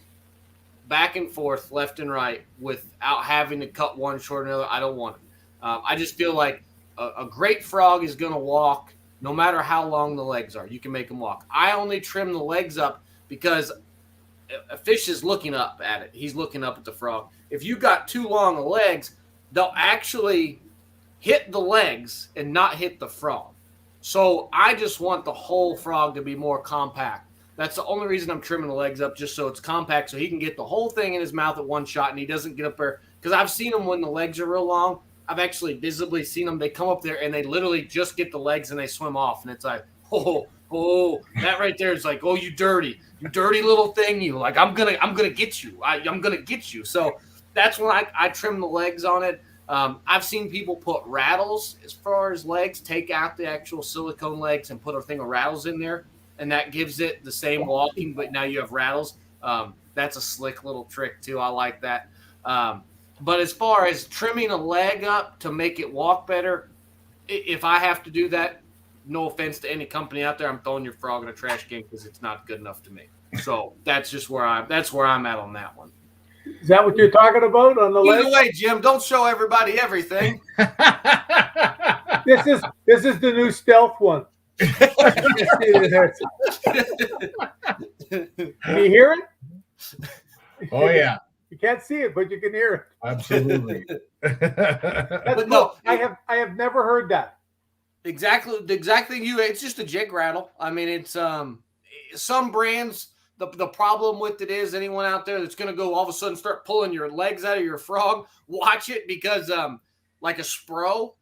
back and forth, left and right, without having to cut one short another, I don't want it. I just feel like a great frog is going to walk no matter how long the legs are. You can make them walk. I only trim the legs up because a fish is looking up at it. He's looking up at the frog. If you got too long of legs, they'll actually hit the legs and not hit the frog. So I just want the whole frog to be more compact. That's the only reason I'm trimming the legs up, just so it's compact so he can get the whole thing in his mouth at one shot and he doesn't get up there. Because I've seen them when the legs are real long. I've actually visibly seen them. They come up there and they literally just get the legs and they swim off. And it's like, oh, that right there is like, oh, you dirty little thing. You like, I'm gonna get you. I'm gonna get you. So that's when I trim the legs on it. I've seen people put rattles as far as legs, take out the actual silicone legs and put a thing of rattles in there. And that gives it the same walking, but now you have rattles. That's a slick little trick too. I like that. But as far as trimming a leg up to make it walk better, if I have to do that, no offense to any company out there, I'm throwing your frog in a trash can because it's not good enough to me. So that's just where I'm at on that one. Is that what you're talking about on the leg? Either way, Jim, don't show everybody everything. This is the new stealth one. Can you hear it? Oh yeah, You can't see it, but you can hear it. absolutely. That's But cool. no, I have never heard that. exactly the exact thing it's just a jig rattle. I mean, it's some brands, the problem with it is anyone out there that's going to go all of a sudden start pulling your legs out of your frog, watch it, because like a Spro,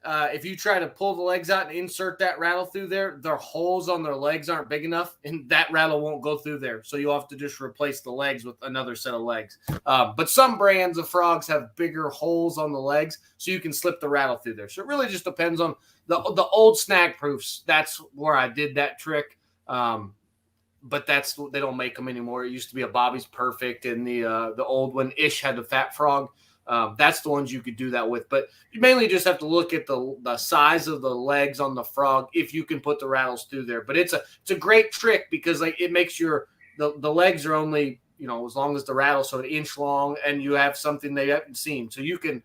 if you try to pull the legs out and insert that rattle through there, their holes on their legs aren't big enough, and that rattle won't go through there. So you'll have to just replace the legs with another set of legs. But some brands of frogs have bigger holes on the legs, so you can slip the rattle through there. So it really just depends on the old snag proofs. That's where I did that trick. But they don't make them anymore. It used to be a Bobby's Perfect, and the old one Ish had the Fat Frog. That's the ones you could do that with. But you mainly just have to look at the size of the legs on the frog if you can put the rattles through there. But it's a great trick because like it makes the legs are only, as long as the rattle, so an inch long, and you have something they haven't seen. So you can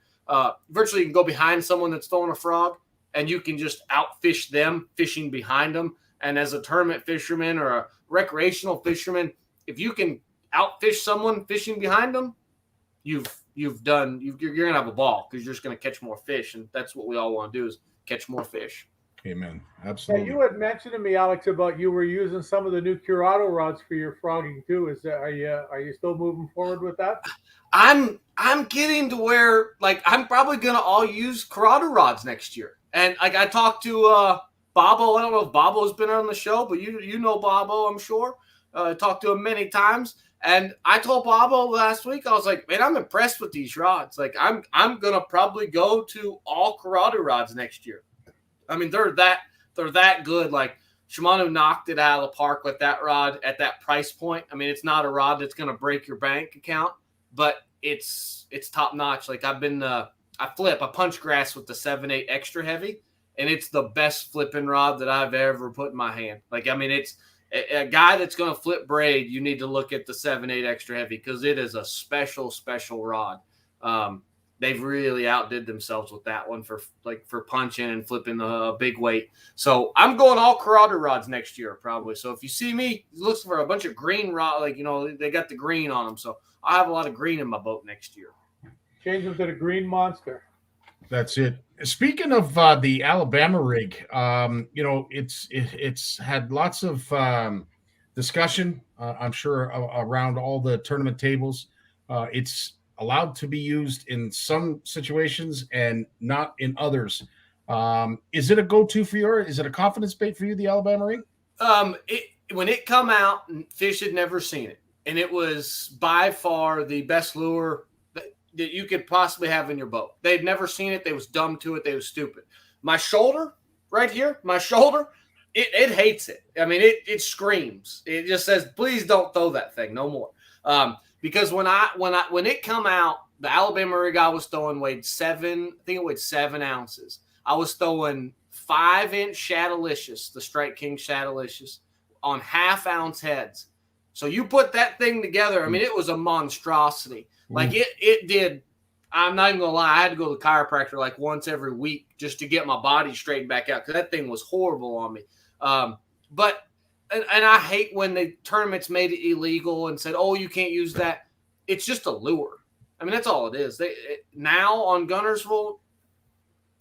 virtually you can go behind someone that's throwing a frog, and you can just outfish them fishing behind them. And as a tournament fisherman or a recreational fisherman, if you can outfish someone fishing behind them, you're gonna have a ball because you're just gonna catch more fish, and that's what we all want to do is catch more fish. Amen. Yeah, Absolutely. you had mentioned to me, Alex, about you were using some of the new Curado rods for your frogging too. Are you still moving forward with that? I'm getting to where like I'm probably gonna all use Curado rods next year. And like I talked to Bobo. I don't know if Bobo's been on the show, but you know Bobo, I'm sure. Talked to him many times. And I told Bobo last week, I was like, man, I'm impressed with these rods. Like I'm gonna probably go to all Curado rods next year. I mean, they're that good. Like Shimano knocked it out of the park with that rod at that price point. I mean, it's not a rod that's gonna break your bank account, but it's top notch. Like I punch grass with the 7/8 extra heavy, and it's the best flipping rod that I've ever put in my hand. Like, I mean, it's a guy that's going to flip braid. You need to look at the 7/8 extra heavy because it is a special rod. They've really outdid themselves with that one for punching and flipping the big weight. So I'm going all Curado rods next year probably. So if you see me looking for a bunch of green rod, they got the green on them. So I have a lot of green in my boat next year. Change them to the Green Monster. That's it. Speaking of the Alabama rig, it's had lots of discussion, I'm sure, around all the tournament tables. It's allowed to be used in some situations and not in others. Is it a go-to for you? Is it a confidence bait for you, the Alabama rig? When it come out, fish had never seen it, and it was by far the best lure that you could possibly have in your boat. They'd never seen it. They was dumb to it. They was stupid. My shoulder right here, it hates it. I mean, it screams. It just says, please don't throw that thing no more. Because when it come out, the Alabama rig I was throwing weighed 7 ounces. I was throwing 5-inch Shadowlicious, the Strike King Shadowlicious, on 1/2-ounce heads. So you put that thing together. I mean, it was a monstrosity. Like it did. I'm not even gonna lie. I had to go to the chiropractor like once every week just to get my body straightened back out because that thing was horrible on me. But I hate when the tournaments made it illegal and said, "Oh, you can't use that." It's just a lure. I mean, that's all it is. Now on Gunnersville,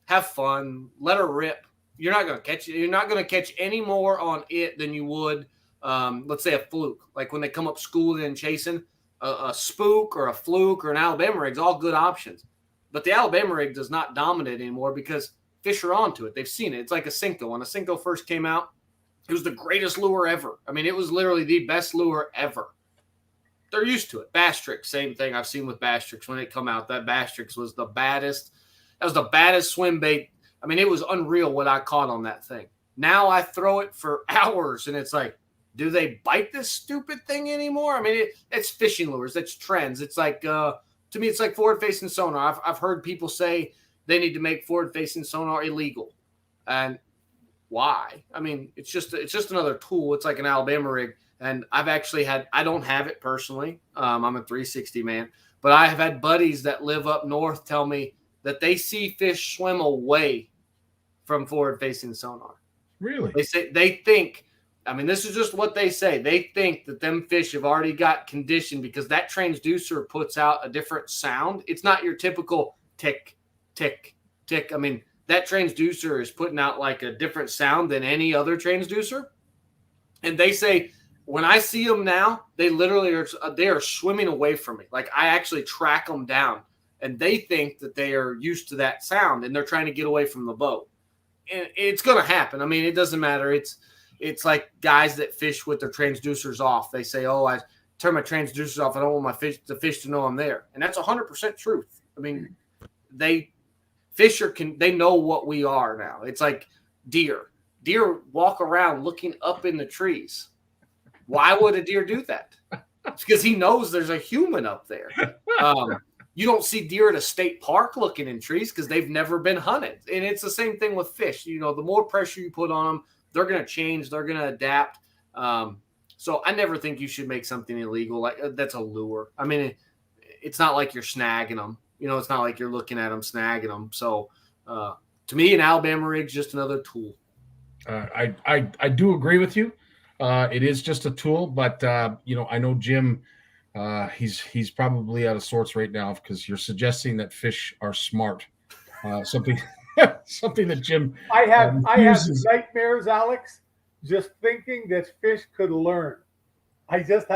have fun, let her rip. You're not gonna catch it. You're not gonna catch any more on it than you would, let's say, a fluke. Like when they come up schooling and chasing. A spook or a fluke or an Alabama rig's all good options. But the Alabama rig does not dominate anymore because fish are onto it. They've seen it. It's like a Cinco. When a Cinco first came out, it was the greatest lure ever. I mean, it was literally the best lure ever. They're used to it. Bass Tricks, same thing I've seen with Bass Tricks. When it come out, that Bass Tricks was the baddest. That was the baddest swim bait. I mean, it was unreal what I caught on that thing. Now I throw it for hours, and it's like, do they bite this stupid thing anymore? I mean, it's fishing lures. It's trends. It's like, to me, it's like forward-facing sonar. I've heard people say they need to make forward-facing sonar illegal. And why? I mean, it's just another tool. It's like an Alabama rig. And I don't have it personally. I'm a 360 man. But I have had buddies that live up north tell me that they see fish swim away from forward-facing sonar. Really? They think I mean, this is just what they say. They think that them fish have already got conditioned because that transducer puts out a different sound. It's not your typical tick, tick, tick. I mean, that transducer is putting out like a different sound than any other transducer. And they say, when I see them now, they literally are swimming away from me. Like I actually track them down, and they think that they are used to that sound and they're trying to get away from the boat. And it's going to happen. I mean, it doesn't matter. It's like guys that fish with their transducers off. They say, "Oh, I turn my transducers off. I don't want the fish to know I'm there." And that's 100% truth. I mean, they know what we are now. It's like deer. Deer walk around looking up in the trees. Why would a deer do that? It's because he knows there's a human up there. You don't see deer at a state park looking in trees because they've never been hunted. And it's the same thing with fish. You know, the more pressure you put on them, they're going to change. They're going to adapt. So I never think you should make something illegal. Like that's a lure. I mean, it's not like you're snagging them. You know, it's not like you're looking at them, snagging them. So to me, an Alabama rig's just another tool. I do agree with you. It is just a tool, but you know, I know Jim. He's probably out of sorts right now because you're suggesting that fish are smart. Something that Jim. I have uses. nightmares, Alex, just thinking that fish could learn. I just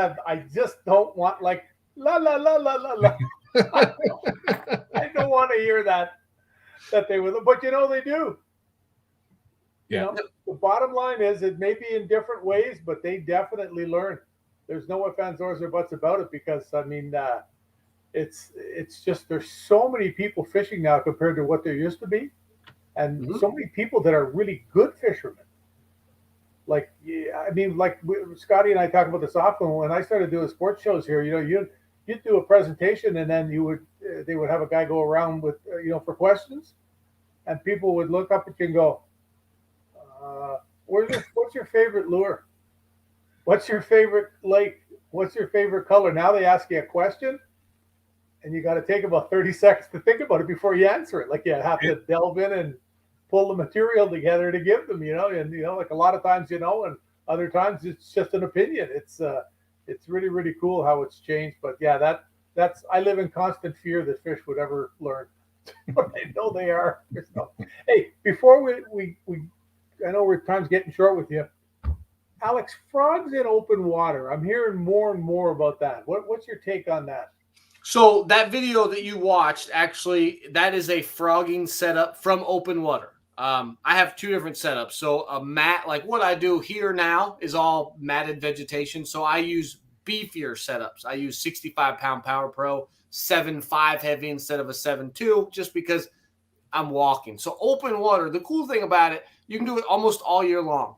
don't want like la la la la la la. I don't want to hear that they would, but you know they do. Yeah. You know, the bottom line is it may be in different ways, but they definitely learn. There's no ifs, ands, or buts about it because I mean, it's just there's so many people fishing now compared to what there used to be, and so many people that are really good fishermen. Like, I mean, like Scottie and I talk about this often. When I started doing sports shows here, you know, you'd do a presentation and then they would have a guy go around with for questions, and people would look up at you and go, what's your favorite lure? What's your favorite lake? What's your favorite color? Now they ask you a question, and you got to take about 30 seconds to think about it before you answer it. Like you have to delve in and pull the material together to give them, and like a lot of times, and other times it's just an opinion. It's really, really cool how it's changed. But yeah, that's I live in constant fear that fish would ever learn. But I know they are. Hey, before we I know time's getting short with you. Alex, frogs in open water. I'm hearing more and more about that. What's your take on that? So that video that you watched, actually, that is a frogging setup from open water. I have two different setups. So a mat, like what I do here now, is all matted vegetation. So I use beefier setups. I use 65-pound Power Pro, 7.5 heavy instead of a 7.2, just because I'm walking. So open water, the cool thing about it, you can do it almost all year long.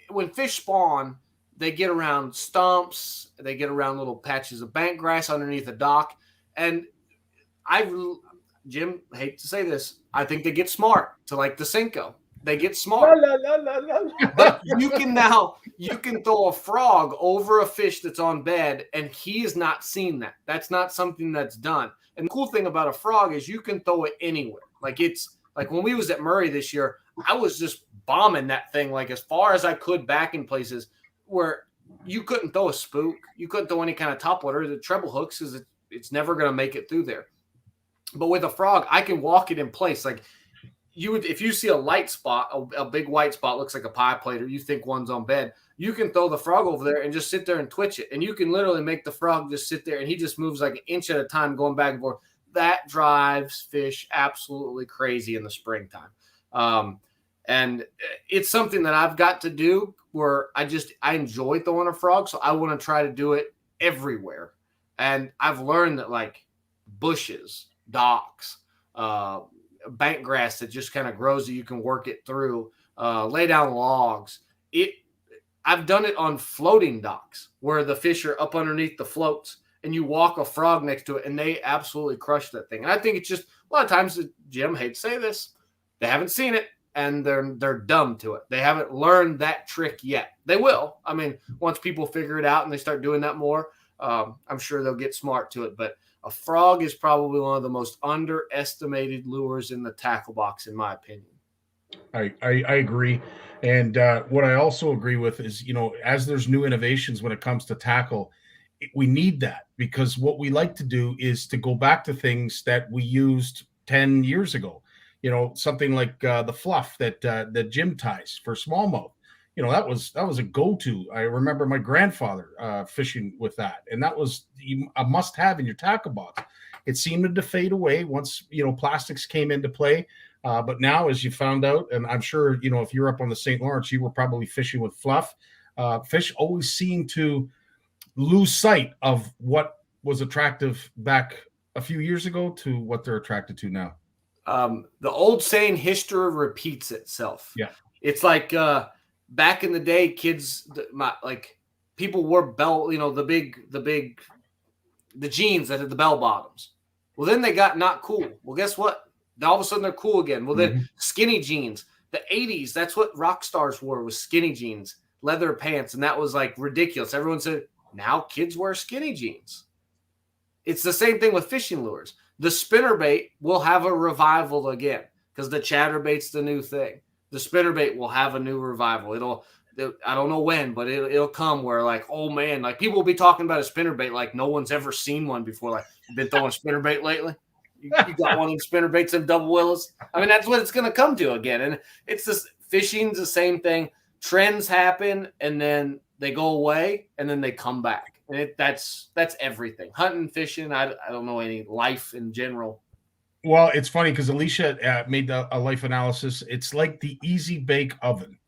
When fish spawn, they get around stumps, they get around little patches of bank grass underneath a dock. And Jim, I hate to say this, I think they get smart to like the Cinco. They get smart. La, la, la, la, la. But you can throw a frog over a fish that's on bed, and he has not seen that. That's not something that's done. And the cool thing about a frog is you can throw it anywhere. Like it's like when we was at Murray this year, I was just bombing that thing like as far as I could back in places where you couldn't throw a spook. You couldn't throw any kind of topwater. The treble hooks, because it's never going to make it through there. But with a frog, I can walk it in place. Like if you see a light spot, a big white spot looks like a pie plate, or you think one's on bed, you can throw the frog over there and just sit there and twitch it. And you can literally make the frog just sit there, and he just moves like an inch at a time going back and forth. That drives fish absolutely crazy in the springtime. And it's something that I've got to do where I enjoy throwing a frog. So I want to try to do it everywhere. And I've learned that like bushes, docks, bank grass that just kind of grows that you can work it through, lay down logs. I've done it on floating docks where the fish are up underneath the floats and you walk a frog next to it and they absolutely crush that thing. And I think it's just a lot of times, Jim, I hate to say this, they haven't seen it. And they're dumb to it. They haven't learned that trick yet. They will. I mean, once people figure it out and they start doing that more, I'm sure they'll get smart to it. But a frog is probably one of the most underestimated lures in the tackle box, in my opinion. I agree. And what I also agree with is, as there's new innovations when it comes to tackle, we need that, because what we like to do is to go back to things that we used 10 years ago. Something like the fluff that Jim ties for smallmouth. That was a go-to. I remember my grandfather fishing with that, and that was a must-have in your tackle box. It seemed to fade away once plastics came into play. But now, as you found out, and I'm sure, if you're up on the St. Lawrence, you were probably fishing with fluff. Fish always seem to lose sight of what was attractive back a few years ago to what they're attracted to now. The old saying, history repeats itself. Yeah. It's like back in the day, kids, people wore bell, the jeans that had the bell bottoms. Well, then they got not cool. Well, guess what? All of a sudden they're cool again. Well, then skinny jeans. The 80s, that's what rock stars wore, was skinny jeans, leather pants, and that was like ridiculous. Everyone said, now kids wear skinny jeans. It's the same thing with fishing lures. The spinnerbait will have a revival again because the chatterbait's the new thing. The spinnerbait will have a new revival. I don't know when, but it'll come where, like, oh man, like people will be talking about a spinnerbait like no one's ever seen one before. Like, you've been throwing a spinnerbait lately? You got one of them spinnerbaits and double willows? I mean, that's what it's going to come to again. And it's this, fishing's the same thing. Trends happen and then they go away and then they come back. And that's everything. Hunting, fishing, I don't know any life in general. Well, it's funny because Alicia made a life analysis. It's like the easy bake oven.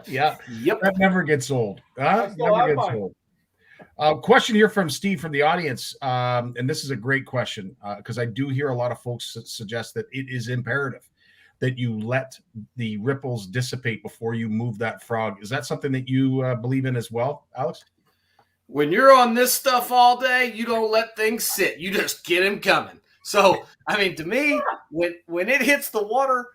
Yeah. Yep. That never gets old. Never gets old. Question here from Steve from the audience. And this is a great question because I do hear a lot of folks suggest that it is imperative that you let the ripples dissipate before you move that frog. Is that something that you believe in as well, Alex? When you're on this stuff all day, you don't let things sit. You just get them coming. So, I mean, to me, when it hits the water,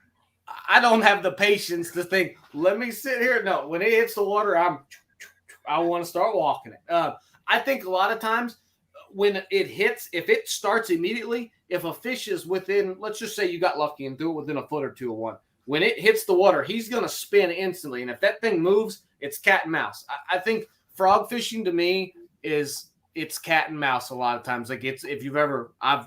I don't have the patience to think, let me sit here. No, when it hits the water, I want to start walking it. I think a lot of times when it hits, if it starts immediately, if a fish is within, let's just say you got lucky and threw it within a foot or two of one, when it hits the water, he's going to spin instantly. And if that thing moves, it's cat and mouse. I think frog fishing to me it's cat and mouse a lot of times. Like if you've ever, I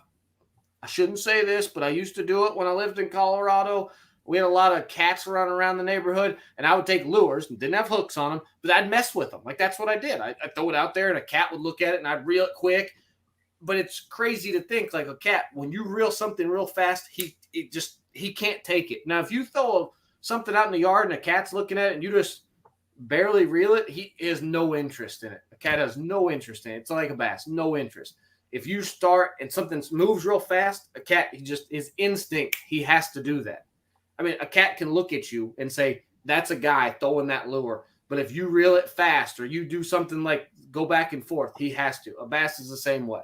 shouldn't say this, but I used to do it when I lived in Colorado. We had a lot of cats running around the neighborhood, and I would take lures and didn't have hooks on them, but I'd mess with them. Like, that's what I did. I'd throw it out there, and a cat would look at it, and I'd reel it quick. But it's crazy to think, like, a cat, when you reel something real fast, he can't take it. Now, if you throw something out in the yard and a cat's looking at it and you just barely reel it, he has no interest in it. A cat has no interest in it. It's like a bass, no interest. If you start and something moves real fast, a cat, his instinct, he has to do that. I mean, a cat can look at you and say, that's a guy throwing that lure. But if you reel it fast or you do something like go back and forth, he has to. A bass is the same way.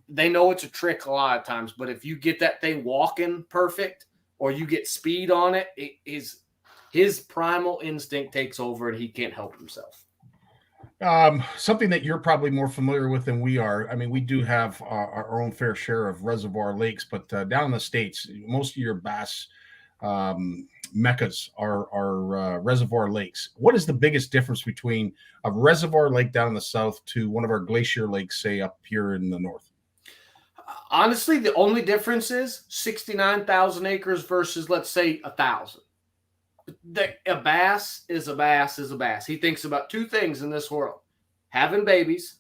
They know it's a trick a lot of times, but if you get that thing walking perfect or you get speed on it, his primal instinct takes over and he can't help himself. Something that you're probably more familiar with than we are. I mean, we do have our own fair share of reservoir lakes, but down in the States, most of your bass meccas are reservoir lakes. What is the biggest difference between a reservoir lake down in the south to one of our glacier lakes, say up here in the north? Honestly, the only difference is 69,000 acres versus, let's say, 1,000. A bass is a bass is a bass. He thinks about two things in this world: having babies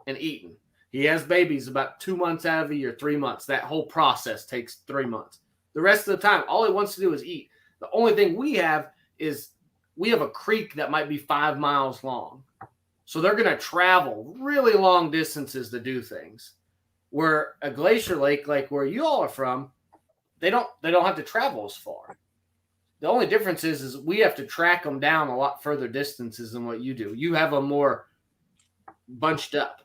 and eating. He has babies about 2 months out of a year, 3 months. That whole process takes 3 months. The rest of the time, all he wants to do is eat. The only thing we have is we have a creek that might be 5 miles long. So they're going to travel really long distances to do things. Where a glacier lake, like where you all are from, they don't have to travel as far. The only difference is we have to track them down a lot further distances than what you do. You have them more bunched up.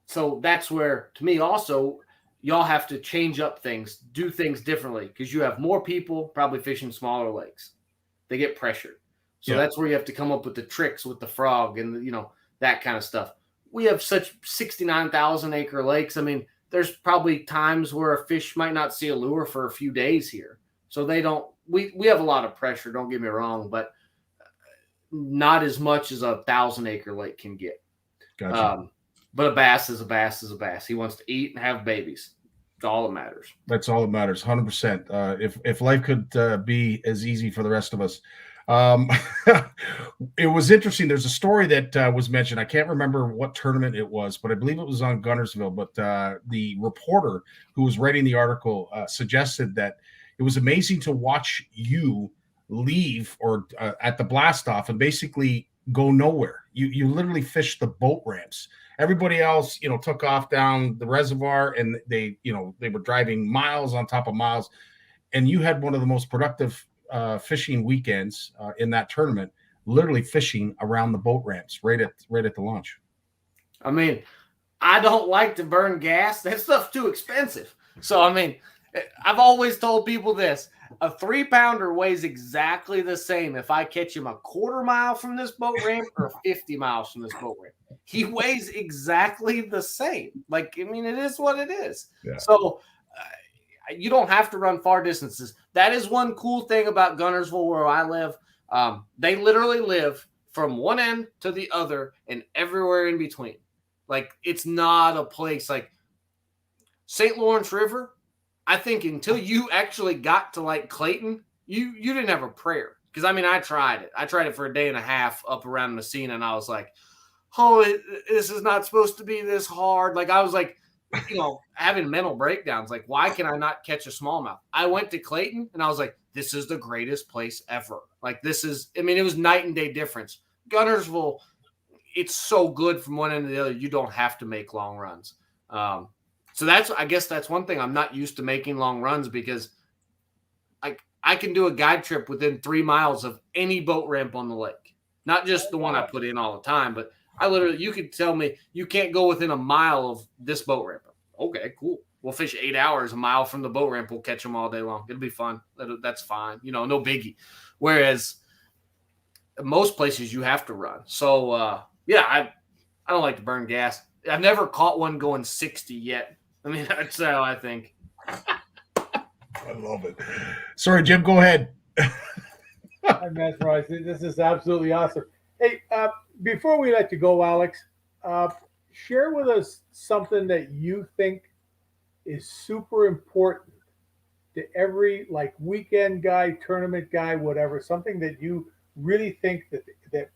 So that's where, to me also, y'all have to change up things, do things differently, because you have more people probably fishing smaller lakes. They get pressured. So That's where you have to come up with the tricks with the frog and, that kind of stuff. We have such 69,000 acre lakes. I mean, there's probably times where a fish might not see a lure for a few days here. So they don't, we have a lot of pressure, don't get me wrong, but not as much as a 1,000-acre lake can get. Gotcha. But a bass is a bass is a bass. He wants to eat and have babies. That's all that matters. That's all that matters. 100%. If life could be as easy for the rest of us. It was interesting. There's a story that was mentioned. I can't remember what tournament it was, but I believe it was on Gunnersville. But the reporter who was writing the article suggested that it was amazing to watch you leave or at the blast off and basically go nowhere. You literally fished the boat ramps. Everybody else, took off down the reservoir, and they were driving miles on top of miles. And you had one of the most productive fishing weekends in that tournament, literally fishing around the boat ramps right at the launch. I mean, I don't like to burn gas. That stuff's too expensive. So, I mean, I've always told people this. A 3-pounder weighs exactly the same if I catch him a 1/4 mile from this boat ramp or 50 miles from this boat ramp. He weighs exactly the same. Like, I mean, it is what it is. Yeah. So you don't have to run far distances. That is one cool thing about Gunnersville where I live. They literally live from one end to the other and everywhere in between. Like, it's not a place like St. Lawrence River. I think until you actually got to like Clayton, you didn't have a prayer. Because, I mean, I tried it. I tried it for a day and a half up around Messina, and I was like, oh, this is not supposed to be this hard. Like, I was like, having mental breakdowns. Like, why can I not catch a smallmouth? I went to Clayton, and I was like, this is the greatest place ever. Like, it was night and day difference. Gunnersville, it's so good from one end to the other. You don't have to make long runs. So I guess that's one thing. I'm not used to making long runs because I can do a guide trip within 3 miles of any boat ramp on the lake. Not just the one I put in all the time, but you could tell me you can't go within a mile of this boat ramp. Okay, cool. We'll fish 8 hours a mile from the boat ramp. We'll catch them all day long. It'll be fun. That's fine. No biggie. Whereas most places you have to run. So, I don't like to burn gas. I've never caught one going 60 yet. I mean, that's how I think. I love it. Sorry, Jim, go ahead. I'm mesmerized. This is absolutely awesome. Hey, before we let you go, Alex, share with us something that you think is super important to every weekend guy, tournament guy, whatever. Something that you really think that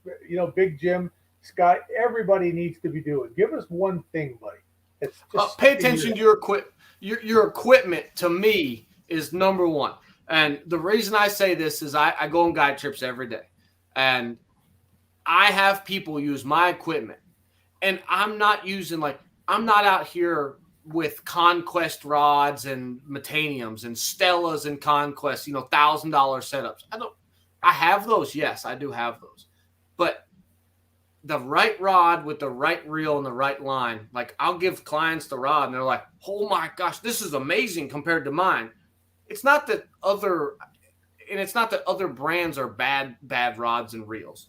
Big Jim, Scott, everybody needs to be doing. Give us one thing, buddy. It's just pay attention to your equipment. Your equipment, to me, is number one. And the reason I say this is I go on guide trips every day. And I have people use my equipment. And I'm not out here with Conquest rods and Metaniums and Stellas and Conquest, $1,000 setups. I have those. Yes, I do have those. But the right rod with the right reel and the right line, I'll give clients the rod and they're like, oh my gosh, this is amazing compared to mine. It's not that other brands are bad rods and reels.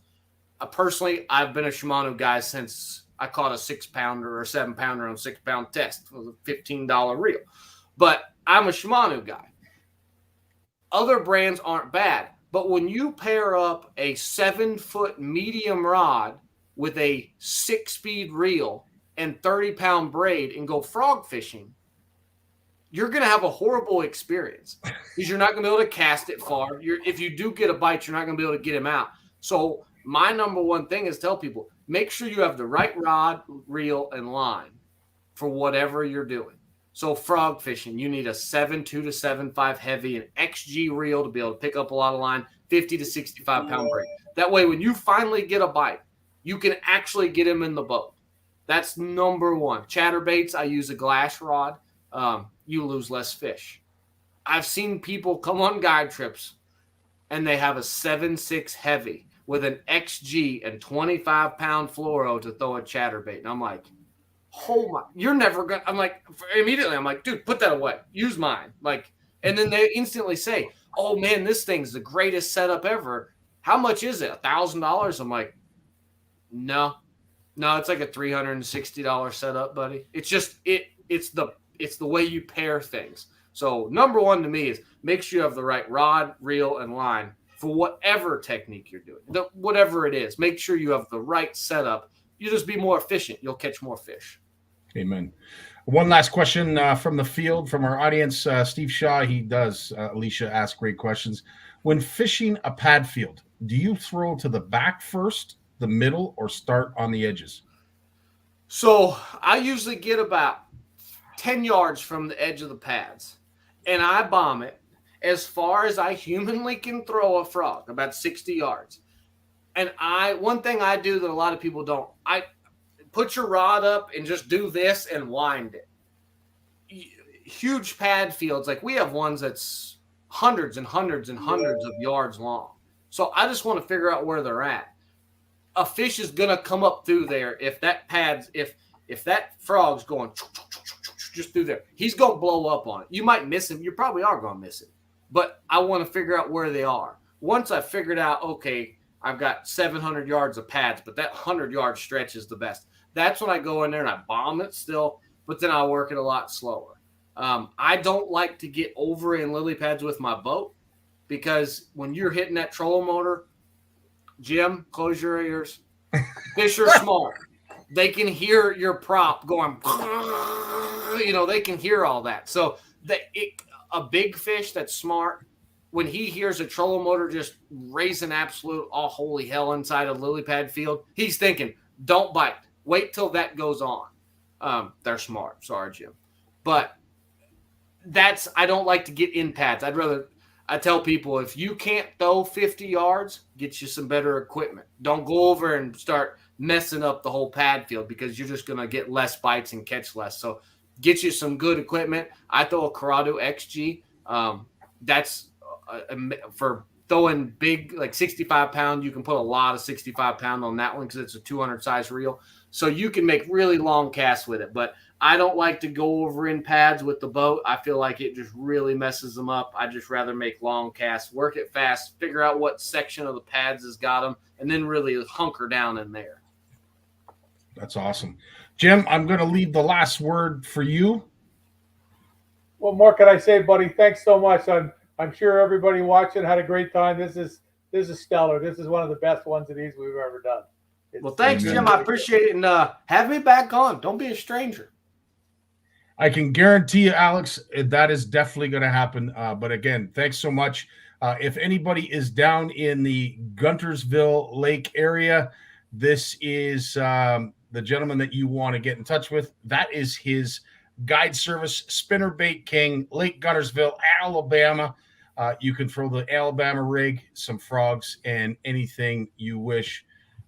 Personally, I've been a Shimano guy since I caught a 6-pounder or 7-pounder on 6-pound test. It was a $15 reel. But I'm a Shimano guy. Other brands aren't bad. But when you pair up a 7-foot medium rod with a 6-speed reel and 30-pound braid and go frog fishing, you're going to have a horrible experience because you're not going to be able to cast it far. If you do get a bite, you're not going to be able to get him out. So my number one thing is tell people, make sure you have the right rod, reel, and line for whatever you're doing. So frog fishing, you need a 7.2 to 7.5 heavy, an XG reel to be able to pick up a lot of line, 50 to 65-pound braid. That way, when you finally get a bite, you can actually get him in the boat. That's number one. Chatterbaits, I use a glass rod. You lose less fish. I've seen people come on guide trips and they have a 7.6 heavy with an XG and 25-pound fluoro to throw a chatterbait. And I'm like, oh my, you're never going to, immediately I'm like, dude, put that away. Use mine. And then they instantly say, oh man, this thing's the greatest setup ever. How much is it? $1,000? I'm like, no, it's like a $360 setup, buddy. It's just, it's it's the way you pair things. So number one to me is make sure you have the right rod, reel, and line for whatever technique you're doing, whatever it is. Make sure you have the right setup. You just be more efficient. You'll catch more fish. Amen. One last question from the field, from our audience. Steve Shaw, he does, Alicia, ask great questions. When fishing a pad field, do you throw to the back first, the middle, or start on the edges? So I usually get about 10 yards from the edge of the pads, and I bomb it as far as I humanly can throw a frog, about 60 yards. And one thing I do that a lot of people don't, I put your rod up and just do this and wind it. Huge pad fields, like we have ones that's hundreds and hundreds and hundreds of yards long. So I just want to figure out where they're at. A fish is going to come up through there if that frog's going just through there. He's going to blow up on it. You might miss him. You probably are going to miss him. But I want to figure out where they are. Once I've figured out, okay, I've got 700 yards of pads, but that 100-yard stretch is the best. That's when I go in there and I bomb it still, but then I work it a lot slower. I don't like to get over in lily pads with my boat because when you're hitting that trolling motor, Jim, close your ears. Fish are smart. They can hear your prop going, they can hear all that. So a big fish that's smart, when he hears a trolling motor just raising absolute all holy hell inside a lily pad field, he's thinking, don't bite. Wait till that goes on. They're smart. Sorry, Jim. But I don't like to get in pads. I tell people, if you can't throw 50 yards, get you some better equipment. Don't go over and start messing up the whole pad field because you're just going to get less bites and catch less. So get you some good equipment. I throw a Corrado XG. That's for throwing big, like 65 pound. You can put a lot of 65 pound on that one because it's a 200 size reel. So you can make really long casts with it. But I don't like to go over in pads with the boat. I feel like it just really messes them up. I just rather make long casts, work it fast, figure out what section of the pads has got them, and then really hunker down in there. That's awesome. Jim, I'm going to leave the last word for you. What more can I say, buddy? Thanks so much. I'm sure everybody watching had a great time. This is stellar. This is one of the best ones of these we've ever done. Well, thanks, Jim. I appreciate it. And have me back on. Don't be a stranger. I can guarantee you, Alex, that is definitely going to happen. But again, thanks so much. If anybody is down in the Guntersville Lake area, this is the gentleman that you want to get in touch with. That is his guide service, Spinnerbait King, Lake Guntersville, Alabama. You can throw the Alabama rig, some frogs, and anything you wish,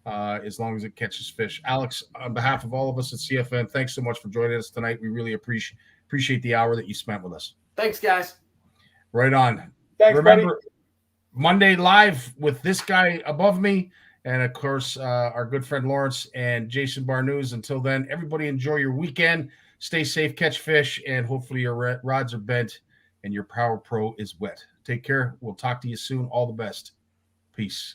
as long as it catches fish. Alex, on behalf of all of us at CFN, thanks so much for joining us tonight. We really appreciate the hour that you spent with us. Thanks, guys. Right on. Thanks, Remember, buddy. Monday live with this guy above me, and of course, our good friend Lawrence and Jason Barnews. Until then, everybody enjoy your weekend. Stay safe, catch fish, and hopefully your rods are bent and your Power Pro is wet. Take care. We'll talk to you soon. All the best. Peace.